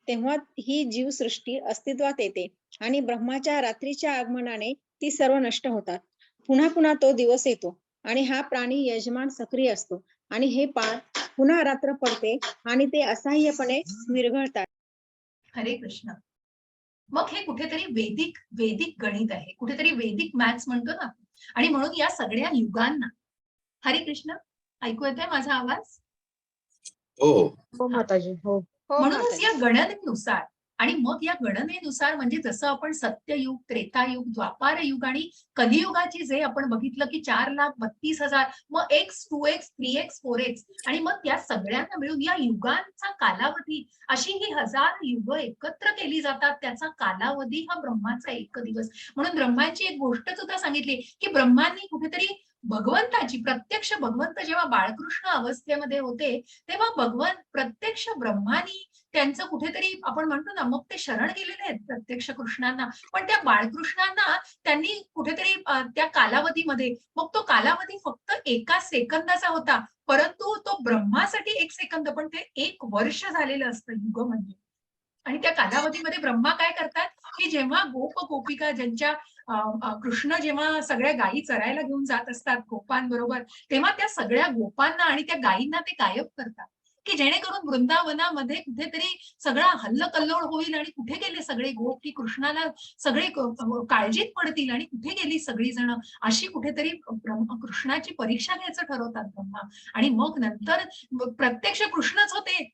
तेव्हा ही जीवसृष्टी अस्तित्वात येते आणि ब्रह्माच्या रात्रीच्या आगमनाने ती सर्व नष्ट होतात. पुन्हा पुन्हा तो दिवस येतो आणि हा प्राणी यजमान सक्रिय असतो आणि हे पार पुन्हा रात्र पडते आणि ते असह्यपणे विरघळतात. हरे कृष्ण. मग हे कुठेतरी वेदिक वेदिक गणित आहे, कुठेतरी वेदिक मॅथ्स म्हणतो ना. आणि म्हणून या सगळ्या युगांना, हरे कृष्ण, ऐकू येतोय माझा आवाज? हो. हो माताजी, हो. म्हणूनच माताजी. या गणनेनुसार, आणि मग या गणनेनुसार म्हणजे जसं आपण सत्ययुग, त्रेतायुग, द्वापार युग आणि कलियुगाची जे आपण बघितलं की 4,32,000, मग x, 2x, 3x, 4x, आणि मग त्या सगळ्यांना मिळून या युगांचा कालावधी, अशी ही 1000 युग एकत्र केली जातात. त्याचा कालावधी हा ब्रह्माचा एक दिवस. म्हणून ब्रह्माची एक गोष्ट सुद्धा सांगितली की ब्रह्मांनी कुठेतरी भगवंताची, प्रत्यक्ष भगवंत जेव्हा बाळकृष्ण अवस्थेमध्ये होते तेव्हा भगवंत प्रत्यक्ष ब्रह्मानी त्यांचं कुठेतरी आपण म्हणतो ना, मग ते शरण गेलेले आहेत प्रत्यक्ष कृष्णांना, पण त्या बाळकृष्णांना त्यांनी कुठेतरी त्या कालावधीमध्ये, मग तो कालावधी फक्त एका सेकंदाचा होता, परंतु तो ब्रह्मासाठी 1 सेकंद, पण ते 1 वर्ष झालेलं असतं युग म्हणजे. आणि त्या कालावधीमध्ये ब्रह्मा काय करतात की जेव्हा गोप गोपिका ज्यांच्या कृष्ण जेव्हा सगळ्या गायी चरायला घेऊन जात असतात गोपांबरोबर, तेव्हा त्या सगळ्या गोपांना आणि त्या गायींना ते गायब करतात की जेणेकरून वृंदावनामध्ये कुठेतरी सगळा हल्लकल्लोळ होईल आणि कुठे गेले सगळे गोप, की कृष्णाला सगळे काळजीत पडतील आणि कुठे गेली सगळी जण, अशी कुठेतरी कृष्णाची परीक्षा घ्यायचं ठरवतात ब्रह्मा. आणि मग नंतर प्रत्यक्ष कृष्णच होते,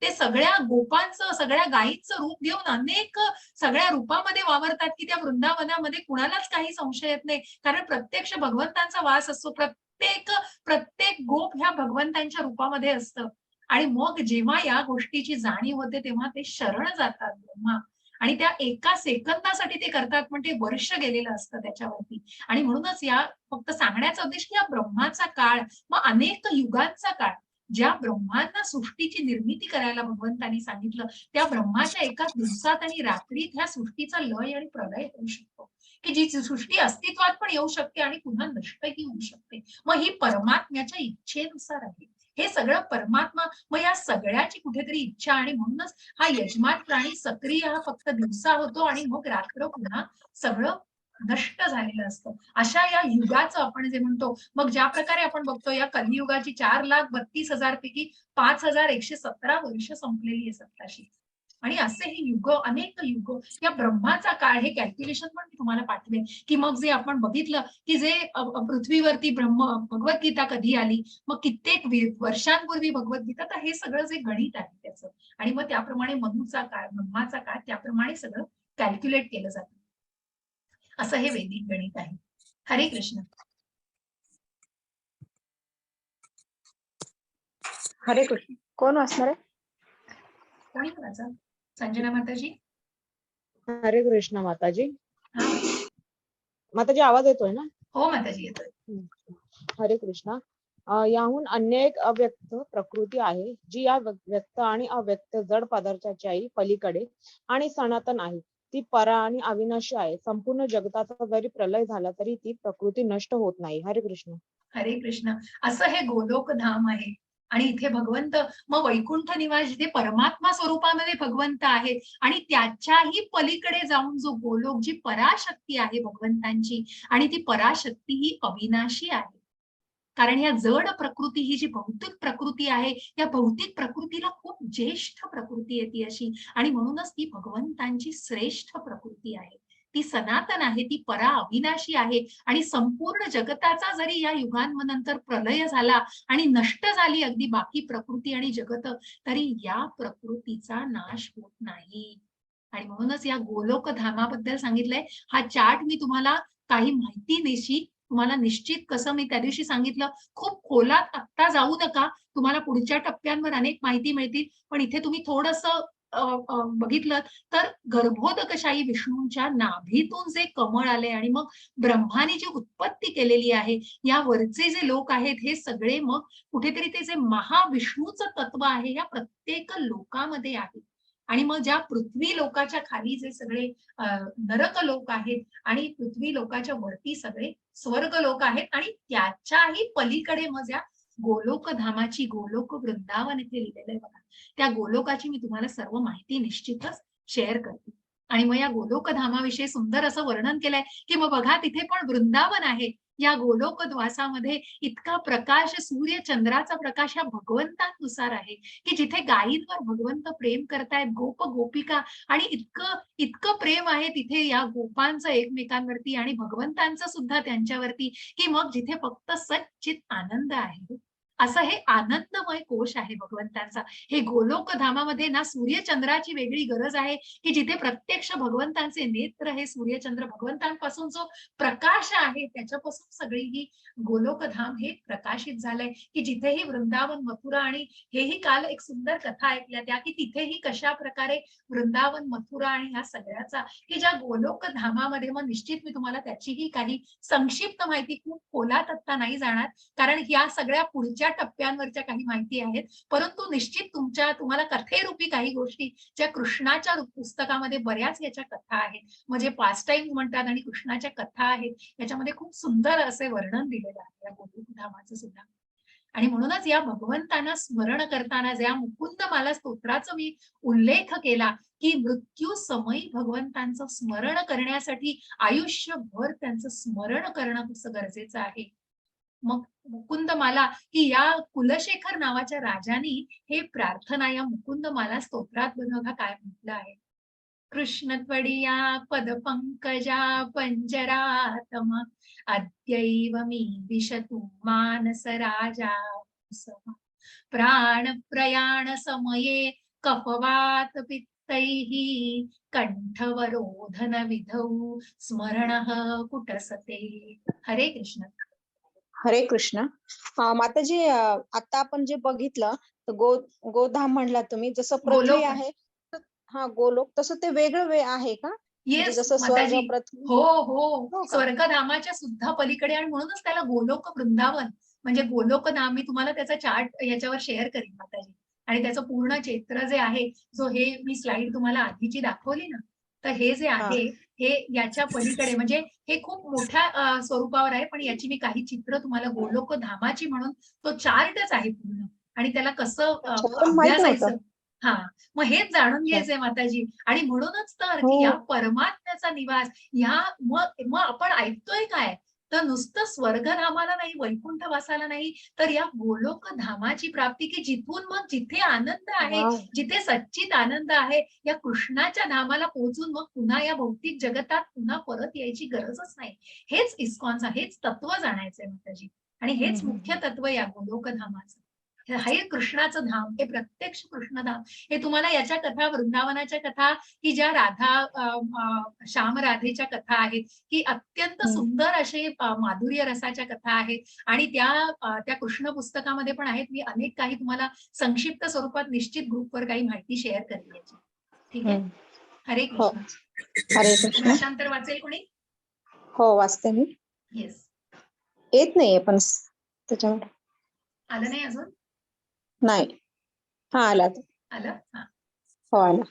ते सगळ्या गोपांचं, सगळ्या गायींचं रूप घेऊन अनेक सगळ्या रूपामध्ये वावरतात की त्या वृंदावनामध्ये कुणालाच काही संशय येत नाही, कारण प्रत्यक्ष भगवंतांचा वास असतो. प्रत्येक गोप ह्या भगवंतांच्या रूपामध्ये असतं. आणि मग जेव्हा या गोष्टीची जाणीव होते तेव्हा ते शरण जातात ब्रह्मा, आणि त्या एका सेकंदासाठी ते करतात, पण ते वर्ष गेलेलं असतं त्याच्यावरती. आणि म्हणूनच या फक्त सांगण्याचा उद्देश की या ब्रह्माचा काळ, मग अनेक युगांचा काळ, ज्या ब्रह्मांना सृष्टीची निर्मिती करायला भगवंतांनी सांगितलं, त्या ब्रह्माच्या एका दिवसात आणि रात्रीत ह्या सृष्टीचा लय आणि प्रलय होऊ शकतो, की जी सृष्टी अस्तित्वात पण येऊ शकते आणि पुन्हा नष्टही होऊ शकते. मग ही परमात्म्याच्या इच्छेनुसार आहे. हे सगळं परमात्मा, मग या सगळ्याची कुठेतरी इच्छा, आणि म्हणूनच हा यजमान प्राणी सक्रिय हा फक्त दिवसा होतो आणि मग रात्र पुन्हा सगळं नष्ट झालेलं असतं. अशा या युगाचं आपण जे म्हणतो, मग ज्या प्रकारे आपण बघतो या कलियुगाची 4,32,000 पैकी 5,117 वर्ष संपलेली आहे सत्ताशी. आणि असे हे युग, अनेक युग, या ब्रह्माचा काळ, हे कॅल्क्युलेशन पण मी तुम्हाला पाठवेन, की मग जे आपण बघितलं की जे पृथ्वीवरती भगवद्गीता कधी आली, मग कित्येक वर्षांपूर्वी भगवद्गीता, तर हे सगळं जे गणित आहे त्याचं, आणि मग त्याप्रमाणे मनुचा काळ, ब्रह्माचा काळ, त्याप्रमाणे सगळं कॅल्क्युलेट केलं जातं. असं हे वैदिक गणित आहे. हरे कृष्ण. हरे कृष्ण. कोण वाचणार आहे? कोणी म्हणायचं? संजना माताजी. हरे कृष्ण माताजी. हा माताजी आवाज येतोय ना? हो माताजी, येतोय. हरे कृष्ण. याहून अन्य एक अव्यक्त प्रकृती आहे जी या व्यक्त आणि अव्यक्त जड पदार्थाच्याही पलीकडे आणि सनातन आहे. ती परा आणि अविनाशी आहे. संपूर्ण जगताचा जरी प्रलय झाला तरी ती प्रकृती नष्ट होत नाही. हरे कृष्ण. हरे कृष्ण. असं हे गोलोक धाम आहे, आणि इथे भगवंत, मग वैकुंठ निवास जिथे परमात्मा स्वरूपामध्ये भगवंत आहे, आणि त्याच्याही पलीकडे जाऊन जो गोलोक, जी पराशक्ती आहे भगवंतांची, आणि ती पराशक्ती ही अविनाशी आहे. कारण या जड प्रकृती, ही जी भौतिक प्रकृती आहे, या भौतिक प्रकृतीला खूप ज्येष्ठ प्रकृती आहे ती अशी, आणि म्हणूनच ती भगवंतांची श्रेष्ठ प्रकृती आहे. ती सनातन आहे, ती परा अविनाशी आहे, आणि संपूर्ण जगताचा जरी या युगांनंतर प्रलय झाला आणि नष्ट झाली अगदी बाकी प्रकृती आणि जगत, तरी या प्रकृतीचा नाश होत नाही. आणि म्हणूनच या गोलोक धामाबद्दल सांगितलंय. हा चार्ट मी तुम्हाला काही माहिती देशी तुम्हाला निश्चित, कसं मी त्या दिवशी सांगितलं, खूप खोलात आत्ता जाऊ नका, तुम्हाला पुढच्या टप्प्यांवर अनेक माहिती मिळतील, पण इथे तुम्ही थोडंसं बघितलं तर गर्भोदकशाही विष्णूंच्या नाभीतून जे कमळ आले आणि मग ब्रह्माने जी उत्पत्ती केलेली आहे, या वरचे जे लोक आहेत हे सगळे मग कुठेतरी ते जे महाविष्णूचं तत्व आहे या प्रत्येक लोकामध्ये आहे. आणि मग ज्या पृथ्वी लोकाच्या खाली जे सगळे नरक लोक आहेत, आणि पृथ्वी लोकाच्या वरती सगळे स्वर्ग लोक आहेत, आणि त्याच्याही पलीकडे मग ज्या गोलोक धामाची गोलोक वृंदावन इथे लिहिलेलं आहे बघा. त्या गोलोकाची मी तुम्हाला सर्व माहिती निश्चितच शेअर करते. आणि मग या गोलोक धामाविषयी सुंदर असं वर्णन केलंय की मग बघा तिथे पण वृंदावन आहे. या गोलोक द्वासामध्ये इतका प्रकाश, सूर्य चंद्राचा प्रकाश या भगवंतानुसार आहे की जिथे गायींवर भगवंत प्रेम करतायत, गोप गोपिका, आणि इतकं इतकं प्रेम आहे तिथे या गोपांचं एकमेकांवरती आणि भगवंतांचं सुद्धा त्यांच्यावरती, की मग जिथे फक्त सच्चित आनंद आहे. असं हे आनंदमय कोश आहे भगवंतांचा. हे गोलोक धामामध्ये ना सूर्यचंद्राची वेगळी गरज आहे की जिथे प्रत्यक्ष भगवंतांचे नेत्र हे सूर्यचंद्र, भगवंतांपासून जो प्रकाश आहे त्याच्यापासून सगळी ही गोलोकधाम हे प्रकाशित झालंय, की जिथेही वृंदावन, मथुरा, आणि हेही काल एक सुंदर कथा ऐकल्या त्या की तिथेही कशा प्रकारे वृंदावन, मथुरा आणि ह्या सगळ्याचा, की ज्या गोलोक धामामध्ये, मग निश्चित मी तुम्हाला त्याचीही काही संक्षिप्त माहिती, खूप खोलात आत्ता नाही जाणार कारण या सगळ्या पुढच्या टप्प्यांवरच्या काही माहिती आहेत, परंतु निश्चित तुम्हाला कथेरूपी काही गोष्टी ज्या कृष्णाच्या पुस्तकामध्ये बऱ्याच याच्या कथा आहेत, म्हणजे पास्ट टाइम म्हणतात आणि कृष्णाच्या कथा आहेत, याच्यामध्ये खूप सुंदर असे वर्णन दिलेलं आहे या गोलोकधामाचं सुद्धा. आणि म्हणूनच या भगवंतांना स्मरण करताना ज्या मुकुंद माला स्तोत्राचा मी उल्लेख केला की मृत्यू समयी भगवंतांचं स्मरण करण्यासाठी आयुष्यभर त्यांचं स्मरण करणं कसं गरजेचं आहे. मग मुकुंदमाला, की या कुलशेखर नावाच्या राजानी हे प्रार्थना या मुकुंदमाला स्तोत्रात बघा काय म्हटलं आहे. कृष्ण त्वडिया पद पंकजा पंजरातम अद्यैव मी विशतु मानस राजा प्राण प्रयाण समये कफवात पित्तैः कंठवरोधन विधौ स्मरणः कुटसते. हरे कृष्ण. हरे कृष्ण. माताजी, आता आपण जे बघितलं तर गोधाम म्हणला तुम्ही, जसं पृथ्वी गोलोक. आहे हा गोलोक, तसं ते वेगळं आहे का? म्हणजे येस जसं माताजी. स्वर्ग, पृथ्वी. हो हो हो का? स्वर्गधामाच्या सुद्धा पलीकडे, आणि म्हणूनच त्याला गोलोक वृंदावन म्हणजे गोलोक धाम. मी तुम्हाला त्याचा चार्ट याच्यावर शेअर करीन माताजी. आणि त्याचं पूर्ण चित्र जे आहे, जो हे मी स्लाइड तुम्हाला आधीची दाखवली ना, तर हे जे आहे हे याच्या पलीकडे, म्हणजे हे खूप मोठ्या स्वरूपावर आहे, पण याची मी काही चित्र तुम्हाला गोलोक धामाची म्हणून तो चार्टच आहे पूर्ण, आणि त्याला कसं पण माहित अभ्यासायचं. नव्हतं. हा, मग हेच जाणून अच्छा. घ्यायचंय माताजी. आणि म्हणूनच तर हो. की या परमात्म्याचा निवास, ह्या मग आपण ऐकतोय काय, तर नुसतं स्वर्गधामाला नाही, वैकुंठवासाला नाही, तर या गोलोक धामाची प्राप्ती, की जिथून मग जिथे आनंद आहे, वाव. जिथे सच्चित आनंद आहे, या कृष्णाच्या धामाला पोहोचून मग पुन्हा या भौतिक जगतात पुन्हा परत यायची गरजच नाही. हेच इस्कॉनचा, हेच तत्व जाणायचंय माताजी. आणि हेच मुख्य तत्व या गोलोक धामाचं. हे कृष्णाचं धाम, हे प्रत्यक्ष कृष्णधाम. हे तुम्हाला याच्या कथा, वृंदावनाच्या कथा, की ज्या श्याम राधेच्या कथा आहेत, की अत्यंत सुंदर असे माधुर्य रसाच्या कथा आहेत, आणि त्या कृष्ण पुस्तकामध्ये पण आहेत. मी अनेक काही तुम्हाला संक्षिप्त स्वरूपात निश्चित ग्रुपवर काही माहिती शेअर करेन याची. ठीक आहे. हरे कृष्ण. हरे कृष्ण. भाषांतर वाचेल कोणी? हो, वाचते मी. येस. येत नाहीये पण त्याच्यावर आलं नाही अजून? नाही. हा, आला. आलं. हा. हो, आला.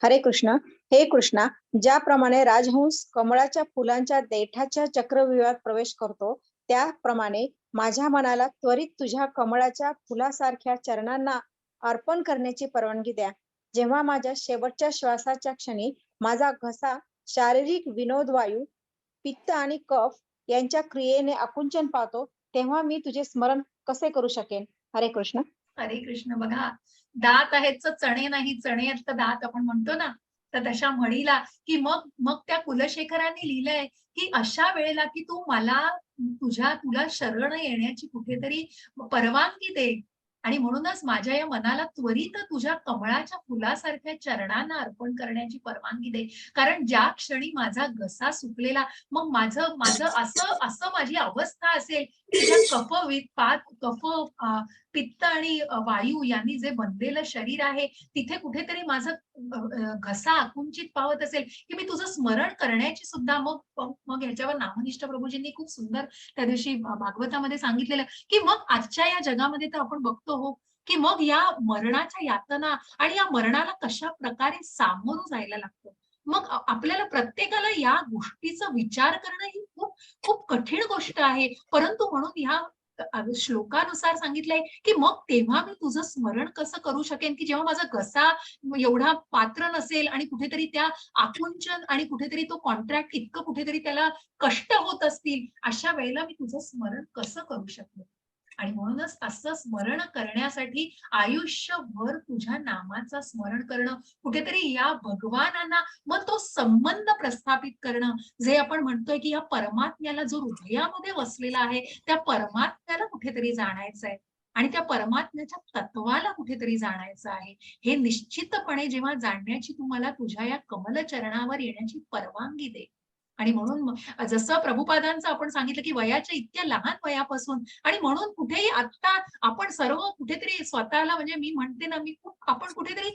हरे कृष्ण. हे कृष्णा, ज्याप्रमाणे राजहंस कमळाच्या फुलांच्या देठाच्या चक्रव्यूहात प्रवेश करतो, त्याप्रमाणे माझ्या मनाला त्वरित तुझ्या कमळाच्या फुलासारख्या चरणांना अर्पण करण्याची परवानगी द्या. जेव्हा माझ्या शेवटच्या श्वासाच्या क्षणी माझा घसा शारीरिक विनोद वायू, पित्त आणि कफ यांच्या क्रियेने आकुंचन पावतो, तेव्हा मी तुझे स्मरण कसे करू शकेन? हरे कृष्ण. हरे कृष्ण. बघा, दात आहेत तर चणे नाही, चणे आहेत तर दात आपण म्हणतो ना, तर तशा म्हणीला, की मग त्या कुलशेखरांनी लिहिलंय की अशा वेळेला की तू मला तुला शरण येण्याची कुठेतरी परवानगी दे, आणि म्हणूनच माझ्या या मनाला त्वरित तुझ्या कमळाच्या फुलासारख्या चरणांना अर्पण करण्याची परवानगी दे. कारण ज्या क्षणी माझा घसा सुकलेला, मग माझं असं माझी अवस्था असेल की ज्या कफ, पित्त आणि वायू यांनी जे बनलेलं शरीर आहे, तिथे कुठेतरी माझं घसा आकुंचित पावत असेल, की मी तुझं स्मरण करण्याची सुद्धा मग ह्याच्यावर नामनिष्ठ प्रभूजींनी खूप सुंदर त्या दिवशी भागवतामध्ये सांगितलेलं, की मग आजच्या या जगामध्ये तर आपण बघतो हो, की मग या मरणाच्या यातना आणि या मरणाला कशा प्रकारे सामोरं जायला लागतं. मग आपल्याला प्रत्येकाला या गोष्टीचा विचार करणं ही खूप खूप कठीण गोष्ट आहे, परंतु म्हणून श्लोकानुसार सांगितलंय की मग तेव्हा मी तुझं स्मरण कसं करू शकेन, की जेव्हा माझा घसा एवढा पात्र नसेल आणि कुठेतरी त्या आकुंचन आणि कुठेतरी तो कॉन्ट्रॅक्ट इतकं कुठेतरी त्याला कष्ट होत असतील, अशा वेळेला मी तुझं स्मरण कसं करू शकते. आणि म्हणूनच असं स्मरण करण्यासाठी आयुष्यभर तुझ्या नामाचं स्मरण करणं, कुठेतरी या भगवानांना मग तो संबंध प्रस्थापित करणं, जे आपण म्हणतोय की या परमात्म्याला जो हृदयामध्ये वसलेला आहे, त्या परमात्म्याला कुठेतरी जाणायचं आहे आणि त्या परमात्म्याच्या तत्वाला कुठेतरी जाणायचं आहे. हे निश्चितपणे जेव्हा जाणण्याची तुम्हाला तुझ्या या कमल चरणावर येण्याची परवानगी दे. आणि म्हणून जसं प्रभुपादांचं आपण सांगितलं की वयाच्या इतक्या लहान वयापासून आणि म्हणून कुठेही आता आपण सर्व कुठेतरी स्वतःला म्हणजे मी म्हणते ना, मी खूप आपण कुठेतरी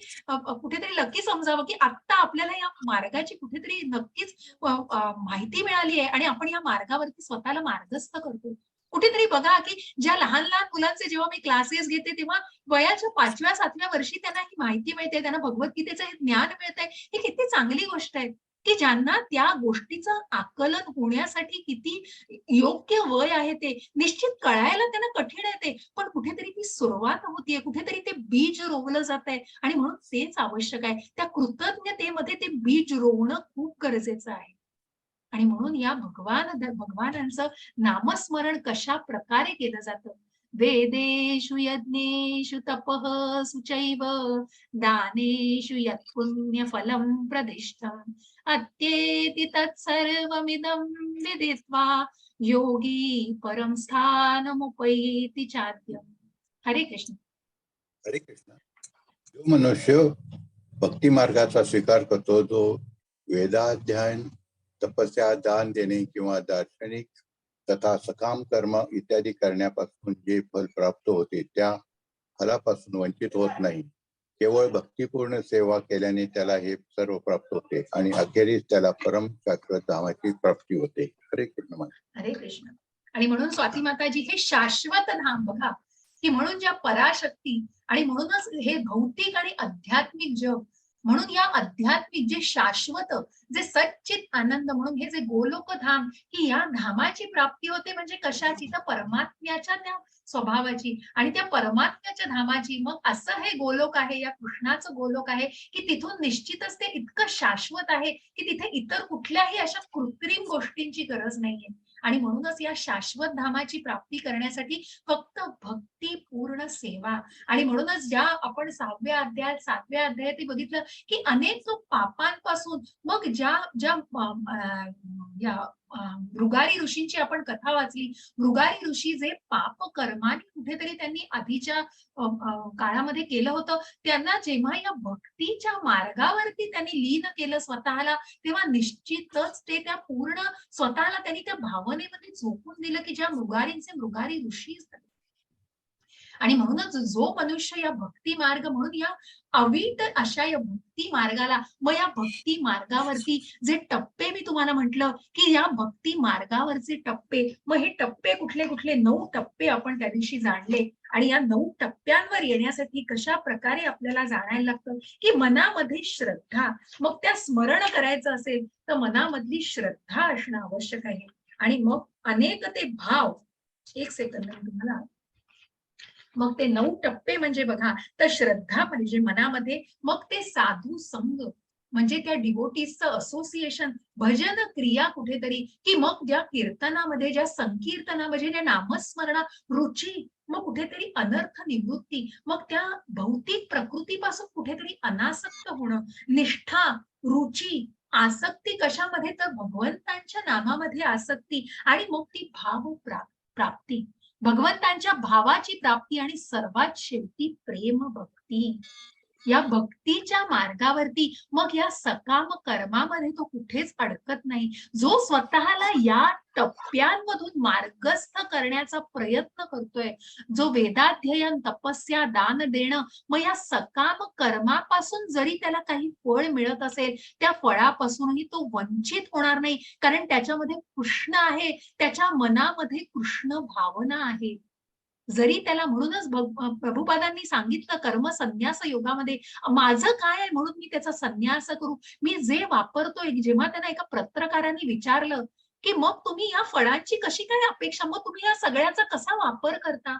कुठेतरी लकी समजावं की आता आपल्याला या मार्गाची कुठेतरी नक्कीच माहिती मिळाली आहे आणि आपण या मार्गावरती स्वतःला मार्गस्थ करतो. कुठेतरी बघा की ज्या लहान लहान मुलांचे जेव्हा मी क्लासेस घेते तेव्हा वयाच्या 5व्या 7व्या वर्षी त्यांना ही माहिती मिळते, त्यांना भगवद्गीतेचं हे ज्ञान मिळतंय, ही किती चांगली गोष्ट आहे. की ज्यांना त्या गोष्टीचं आकलन होण्यासाठी किती योग्य वय आहे ते निश्चित कळायला त्यांना कठीण आहे ते, पण कुठेतरी ती सुरुवात होतीये, कुठेतरी ते बीज रोवलं जात आहे आणि म्हणून तेच आवश्यक आहे. त्या कृतज्ञतेमध्ये ते बीज रोवणं खूप गरजेचं आहे. आणि म्हणून या भगवानांचं नामस्मरण कशा प्रकारे केलं जातं. वेदेषु यज्ञेषु तपः सुचैव दानेषु यत्पुण्यफलं प्रदिष्टम् अत्येति तत्सर्वमिदं विदित्वा योगी परम स्थानमुपैति चाद्यम्. हरे कृष्ण. हरे कृष्ण. जो मनुष्य भक्ती मार्गाचा स्वीकार करतो, जो वेदाध्ययन, तपस्या, दान देणे किंवा दार्शनिक तथा सकाम कर्म इत्यादी करण्यापासून जे फल प्राप्त होते त्या फलापासून वंचित होत नाही. केवळ भक्तिपूर्ण सेवा केल्याने त्याला हे सर्व प्राप्त होते आणि अखेरीस त्याला परम शाश्वत धामाची प्राप्ती होते. हरे कृष्ण. हरे कृष्ण. आणि म्हणून स्वाती माताजी हे शाश्वत धाम बघा, की म्हणून ज्या पराशक्ती आणि म्हणूनच हे भौतिक आणि आध्यात्मिक जग, म्हणून या आध्यात्मिक जे शाश्वत जे सच्चित आनंद म्हणून हे जे गोलोक धाम, की या धामाची प्राप्ती होते म्हणजे कशाची, तर परमात्म्याच्या त्या स्वभावाची आणि त्या परमात्म्याच्या धामाची. मग असं हे गोलोक आहे, या कृष्णाचं गोलोक आहे की तिथून निश्चितच ते इतकं शाश्वत आहे की तिथे इतर कुठल्याही अशा कृत्रिम गोष्टींची गरज नाहीये. आणि म्हणूनच या शाश्वत धामाची प्राप्ती करण्यासाठी फक्त भक्तीपूर्ण सेवा. आणि म्हणूनच ज्या आपण 6व्या अध्यायात 7व्या अध्यायात बघितलं की अनेक पापांपासून मग ज्या ज्या या मृगारी ऋषींची आपण कथा वाचली. मृगारी ऋषी जे पाप कर्माने कुठेतरी त्यांनी आधीच्या काळामध्ये केलं होतं, त्यांना जेव्हा या भक्तीच्या मार्गावरती त्यांनी लीन केलं स्वतःला, तेव्हा निश्चितच ते त्या पूर्ण स्वतःला त्यांनी त्या भावनेमध्ये झोकून दिलं की ज्या मृगारींचे मृगारी ऋषी झाले. आणि म्हणूनच जो मनुष्य या भक्ती मार्ग म्हणून या अवीट अशा या भक्ती मार्गाला, मग या भक्ती मार्गावरती जे टप्पे मी तुम्हाला म्हटलं की या भक्ती मार्गावरचे टप्पे, मग हे टप्पे कुठले कुठले 9 टप्पे आपण त्या दिवशी जाणले. आणि या 9 टप्प्यांवर येण्यासाठी कशा प्रकारे आपल्याला जाणायला लागतं की मनामध्ये श्रद्धा, मग त्या स्मरण करायचं असेल तर मनामधली श्रद्धा असणं आवश्यक आहे. आणि मग अनेक ते भाव, एक सेकंद मी तुम्हाला, मग ते 9 टप्पे म्हणजे बघा, तर श्रद्धा म्हणजे मनामध्ये, मग ते साधू संग म्हणजे त्या डिवोटीजचं असोसिएशन, भजन क्रिया कुठेतरी, की मग ज्या कीर्तनामध्ये, ज्या संकीर्तनामध्ये, ज्या नामस्मरणात रुची, मग कुठेतरी अनर्थ निवृत्ती, मग त्या भौतिक प्रकृतीपासून कुठेतरी अनासक्त होणं, निष्ठा, रुची, आसक्ती कशामध्ये, तर भगवंतांच्या नामामध्ये आसक्ती आणि मग ती भाव प्राप्ती, भगवंतांच्या भावाची प्राप्ती आणि सर्वात शेवटी प्रेम भक्ती. या भक्तीच्या मार्गावरती मग या सकाम कर्मामध्ये तो कुठेच अडकत नाही. जो स्वतःला या टप्प्यांमधून मार्गस्थ करण्याचा प्रयत्न करतोय, जो वेदाध्ययन, तपस्या, दान देणं, मग या सकाम कर्मापासून जरी त्याला काही फळ मिळत असेल, त्या फळापासूनही तो वंचित होणार नाही, कारण त्याच्यामध्ये कृष्ण आहे, त्याच्या मनामध्ये कृष्ण भावना आहे. जरी त्याला म्हणूनच प्रभुपादांनी सांगितलं कर्म संन्यास योगामध्ये, माझं काय आहे म्हणून मी त्याचा संन्यास करू, मी जे वापरतोय. जेव्हा त्यांना एका पत्रकारांनी विचारलं की मग तुम्ही या फळांची कशी काय अपेक्षा, मग तुम्ही या सगळ्याचा कसा वापर करता?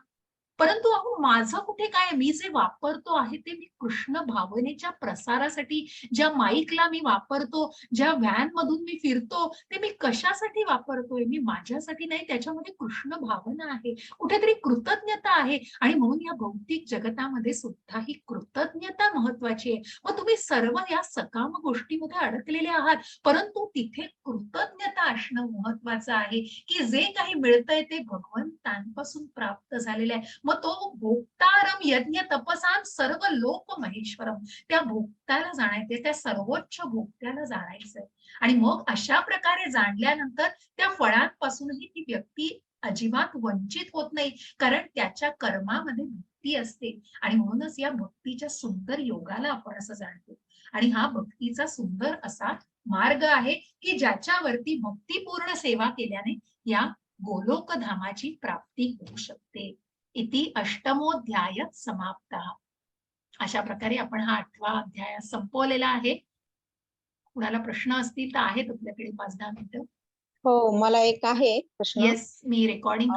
परंतु अहो माझं कुठे काय, मी जे वापरतो आहे ते मी कृष्ण भावनेच्या प्रसारासाठी, ज्या माईकला मी वापरतो, ज्या व्हॅन मधून मी फिरतो, ते मी कशासाठी वापरतोय? मी माझ्यासाठी नाही, त्याच्यामध्ये कृष्ण भावना आहे, कुठेतरी कृतज्ञता आहे. आणि म्हणून या भौतिक जगतामध्ये सुद्धा ही कृतज्ञता महत्वाची आहे. मग तुम्ही सर्व या सकाम गोष्टीमध्ये अडकलेले आहात, परंतु तिथे कृतज्ञता असणं महत्वाचं आहे, की जे काही मिळतंय ते भगवंतांपासून प्राप्त झालेलं आहे. मग तो भोक्तारम यज्ञ तपसाम सर्व लोक महेश्वरम, त्या भोक्ताला जाणायचे, त्या सर्वोच्च भोक्त्याला जाणायचंय. आणि मग अशा प्रकारे जाणल्यानंतर त्या फळांपासूनही ती व्यक्ती अजिबात वंचित होत नाही, कारण त्याच्या कर्मामध्ये भक्ती असते. आणि म्हणूनच या भक्तीच्या सुंदर योगाला आपण असं जाणतो. आणि हा भक्तीचा सुंदर असा मार्ग आहे, की ज्याच्यावरती भक्तिपूर्ण सेवा केल्याने या गोलोक धामाची प्राप्ती होऊ शकते. इति अष्टमोध्याय समाप्तः. अशा प्रकारे आपण हा 8वा अध्याय संपवलेला आहे. कुणाला प्रश्न असतील तर आहेत आपल्याकडे 5-10 मिनिटं. हो, मला एक आहे प्रश्न. येस, मी रेकॉर्डिंग